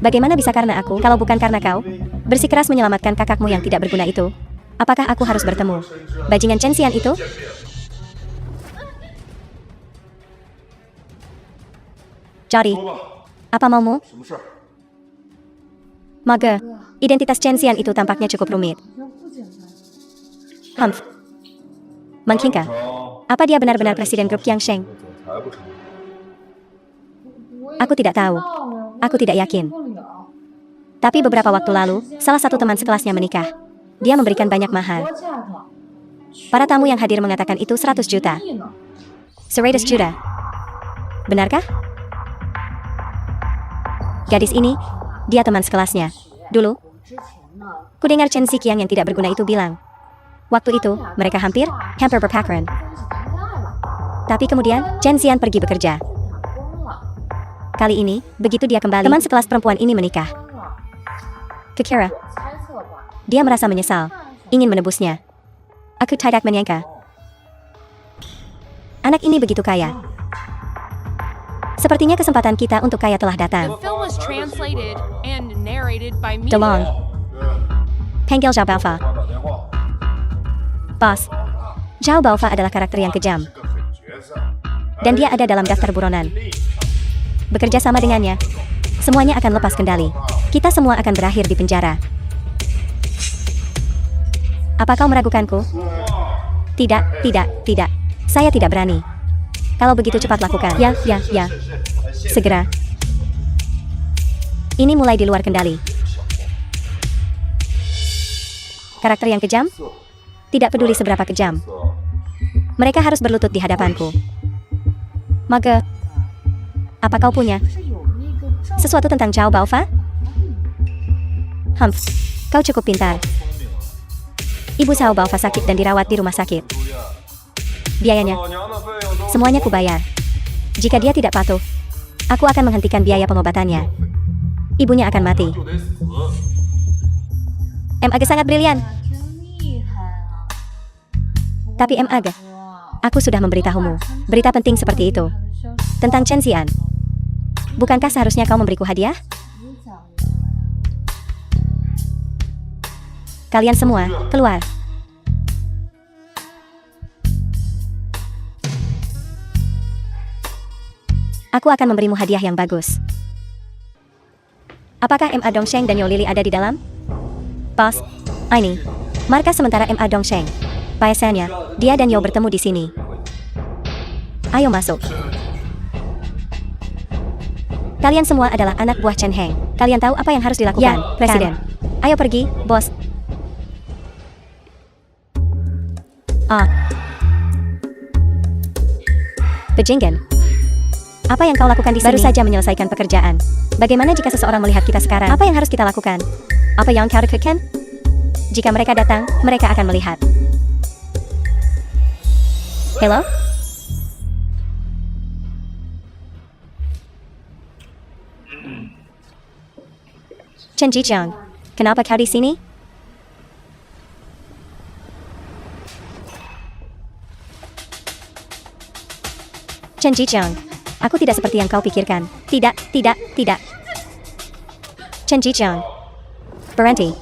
Bagaimana bisa karena aku, kalau bukan karena kau? Bersikeras menyelamatkan kakakmu yang tidak berguna itu. Apakah aku harus bertemu bajingan Chen Xian itu? Jari, apa maumu? Mage, identitas Chen Xian itu tampaknya cukup rumit. Humph. Mangkingka, apa dia benar-benar presiden grup Qiangsheng? Aku tidak tahu. Aku tidak yakin. Tapi beberapa waktu lalu, salah satu teman sekelasnya menikah. Dia memberikan banyak mahar. Para tamu yang hadir mengatakan itu 100 juta. 100 juta. Benarkah? Gadis ini, dia teman sekelasnya. Dulu, kudengar Chen Ziqiang yang tidak berguna itu bilang, waktu itu, mereka hampir berpacaran. Tapi kemudian, Chen Xian pergi bekerja. Kali ini, begitu dia kembali, teman sekelas perempuan ini menikah. Kukira, dia merasa menyesal, ingin menebusnya. Aku tidak menyangka. Anak ini begitu kaya. Sepertinya kesempatan kita untuk kaya telah datang. DeLong. Panggil Zhao Baofa. Bos, Zhao Baofa adalah karakter yang kejam. Dan dia ada dalam daftar buronan. Bekerja sama dengannya, semuanya akan lepas kendali. Kita semua akan berakhir di penjara. Apa kau meragukanku? Tidak. Saya tidak berani. Kalau begitu cepat lakukan. Ya. Segera. Ini mulai di luar kendali. Karakter yang kejam? Tidak peduli seberapa kejam. Mereka harus berlutut di hadapanku. Mage, apa kau punya sesuatu tentang Zhao Baofa? Humph, kau cukup pintar. Ibu Zhao Baofa sakit dan dirawat di rumah sakit. Biayanya, semuanya kubayar. Jika dia tidak patuh, aku akan menghentikan biaya pengobatannya. Ibunya akan mati. Mage sangat brilian. Tapi Mage, aku sudah memberitahumu berita penting seperti itu. Tentang Chen Xian. Bukankah seharusnya kau memberiku hadiah? Kalian semua, keluar. Aku akan memberimu hadiah yang bagus. Apakah Ma Dongsheng dan Yo Lili ada di dalam? Bos, ini markas sementara Ma Dongsheng. Biasanya, dia dan Yo bertemu di sini. Ayo masuk. Kalian semua adalah anak buah Chen Heng. Kalian tahu apa yang harus dilakukan, ya, Presiden. Ayo pergi, bos. Bejenggen. Apa yang kau lakukan di sini? Baru saja menyelesaikan pekerjaan. Bagaimana jika seseorang melihat kita sekarang? Apa yang harus kita lakukan? Apa yang kau lakukan? Jika mereka datang, mereka akan melihat. Hello? Chen Jiqiang, kenapa kau di sini? Chen Jiqiang, aku tidak seperti yang kau pikirkan. Tidak. Chen Jiqiang, berhenti.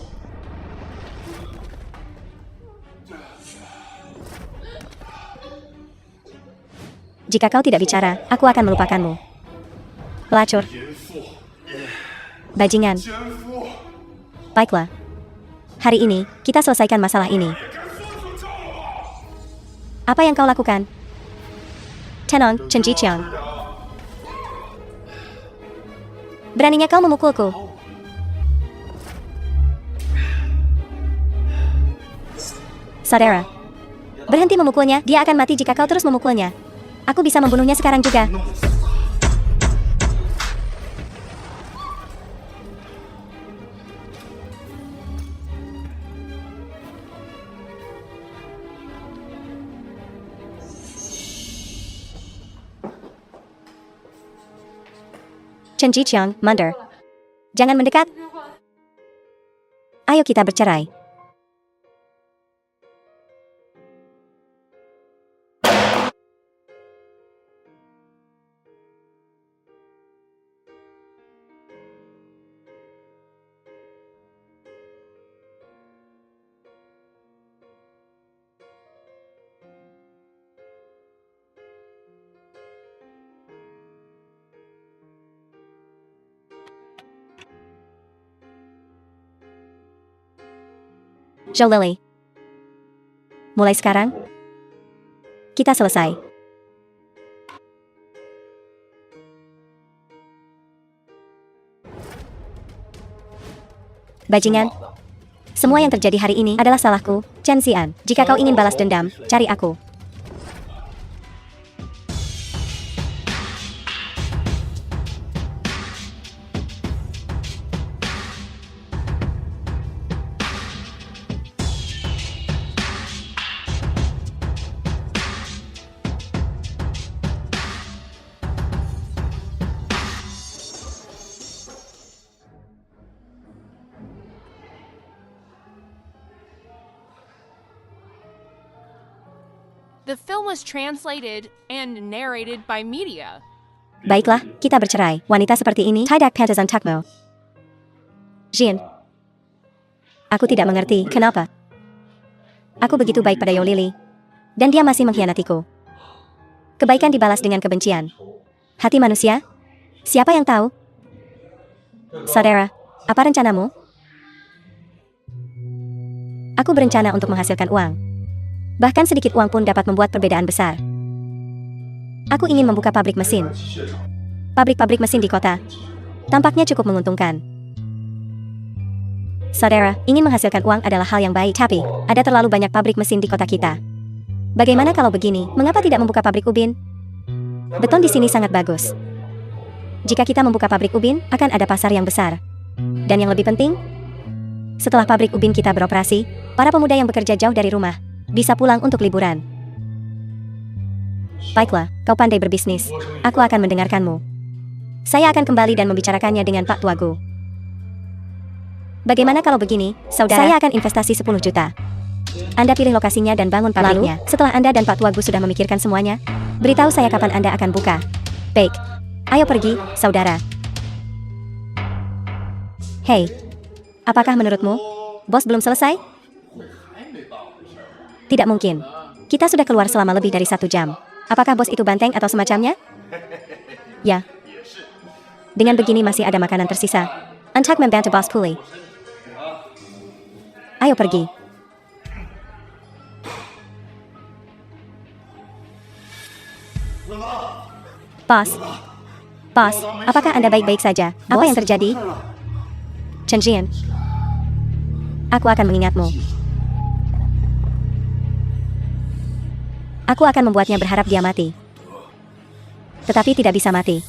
Jika kau tidak bicara, aku akan melupakanmu. Pelacur. Bajingan. Baiklah. Hari ini, kita selesaikan masalah ini. Apa yang kau lakukan? Tenang, Chen Jiqiang. Beraninya kau memukulku? Saudara, berhenti memukulnya. Dia akan mati jika kau terus memukulnya. Aku bisa membunuhnya sekarang juga. Chen Jiqiang, mundur. Jangan mendekat. Ayo kita bercerai. Zhou Lili. Mulai sekarang, kita selesai. Bajingan. Semua yang terjadi hari ini adalah salahku, Chen Xian. Jika kau ingin balas dendam, cari aku. The film was translated and narrated by media. Baiklah, kita bercerai. Wanita seperti ini, tidak pantas untukmu. Jin. Aku tidak mengerti, kenapa? Aku begitu baik pada Yo Lili. Dan dia masih mengkhianatiku. Kebaikan dibalas dengan kebencian. Hati manusia? Siapa yang tahu? Saudara, apa rencanamu? Aku berencana untuk menghasilkan uang. Bahkan sedikit uang pun dapat membuat perbedaan besar. Aku ingin membuka pabrik mesin. Pabrik-pabrik mesin di kota. Tampaknya cukup menguntungkan. Saudara, ingin menghasilkan uang adalah hal yang baik, tapi ada terlalu banyak pabrik mesin di kota kita. Bagaimana kalau begini? Mengapa tidak membuka pabrik ubin? Beton di sini sangat bagus. Jika kita membuka pabrik ubin, akan ada pasar yang besar. Dan yang lebih penting, setelah pabrik ubin kita beroperasi, para pemuda yang bekerja jauh dari rumah bisa pulang untuk liburan. Baiklah, kau pandai berbisnis. Aku akan mendengarkanmu. Saya akan kembali dan membicarakannya dengan Pak Tuagu. Bagaimana kalau begini, saudara? Saya akan investasi 10 juta. Anda pilih lokasinya dan bangun pabriknya. Lalu, setelah Anda dan Pak Tuagu sudah memikirkan semuanya, beritahu saya kapan Anda akan buka. Baik. Ayo pergi, saudara. Hei. Apakah menurutmu? Bos belum selesai? Tidak mungkin. Kita sudah keluar selama lebih dari 1 jam. Apakah bos itu banteng atau semacamnya? Ya. Dengan begini masih ada makanan tersisa. Untuk membantu bos pulih. Ayo pergi. Bos. Bos, apakah Anda baik-baik saja? Apa yang terjadi? Chen Jian. Aku akan mengingatmu. Aku akan membuatnya berharap dia mati. Tetapi tidak bisa mati.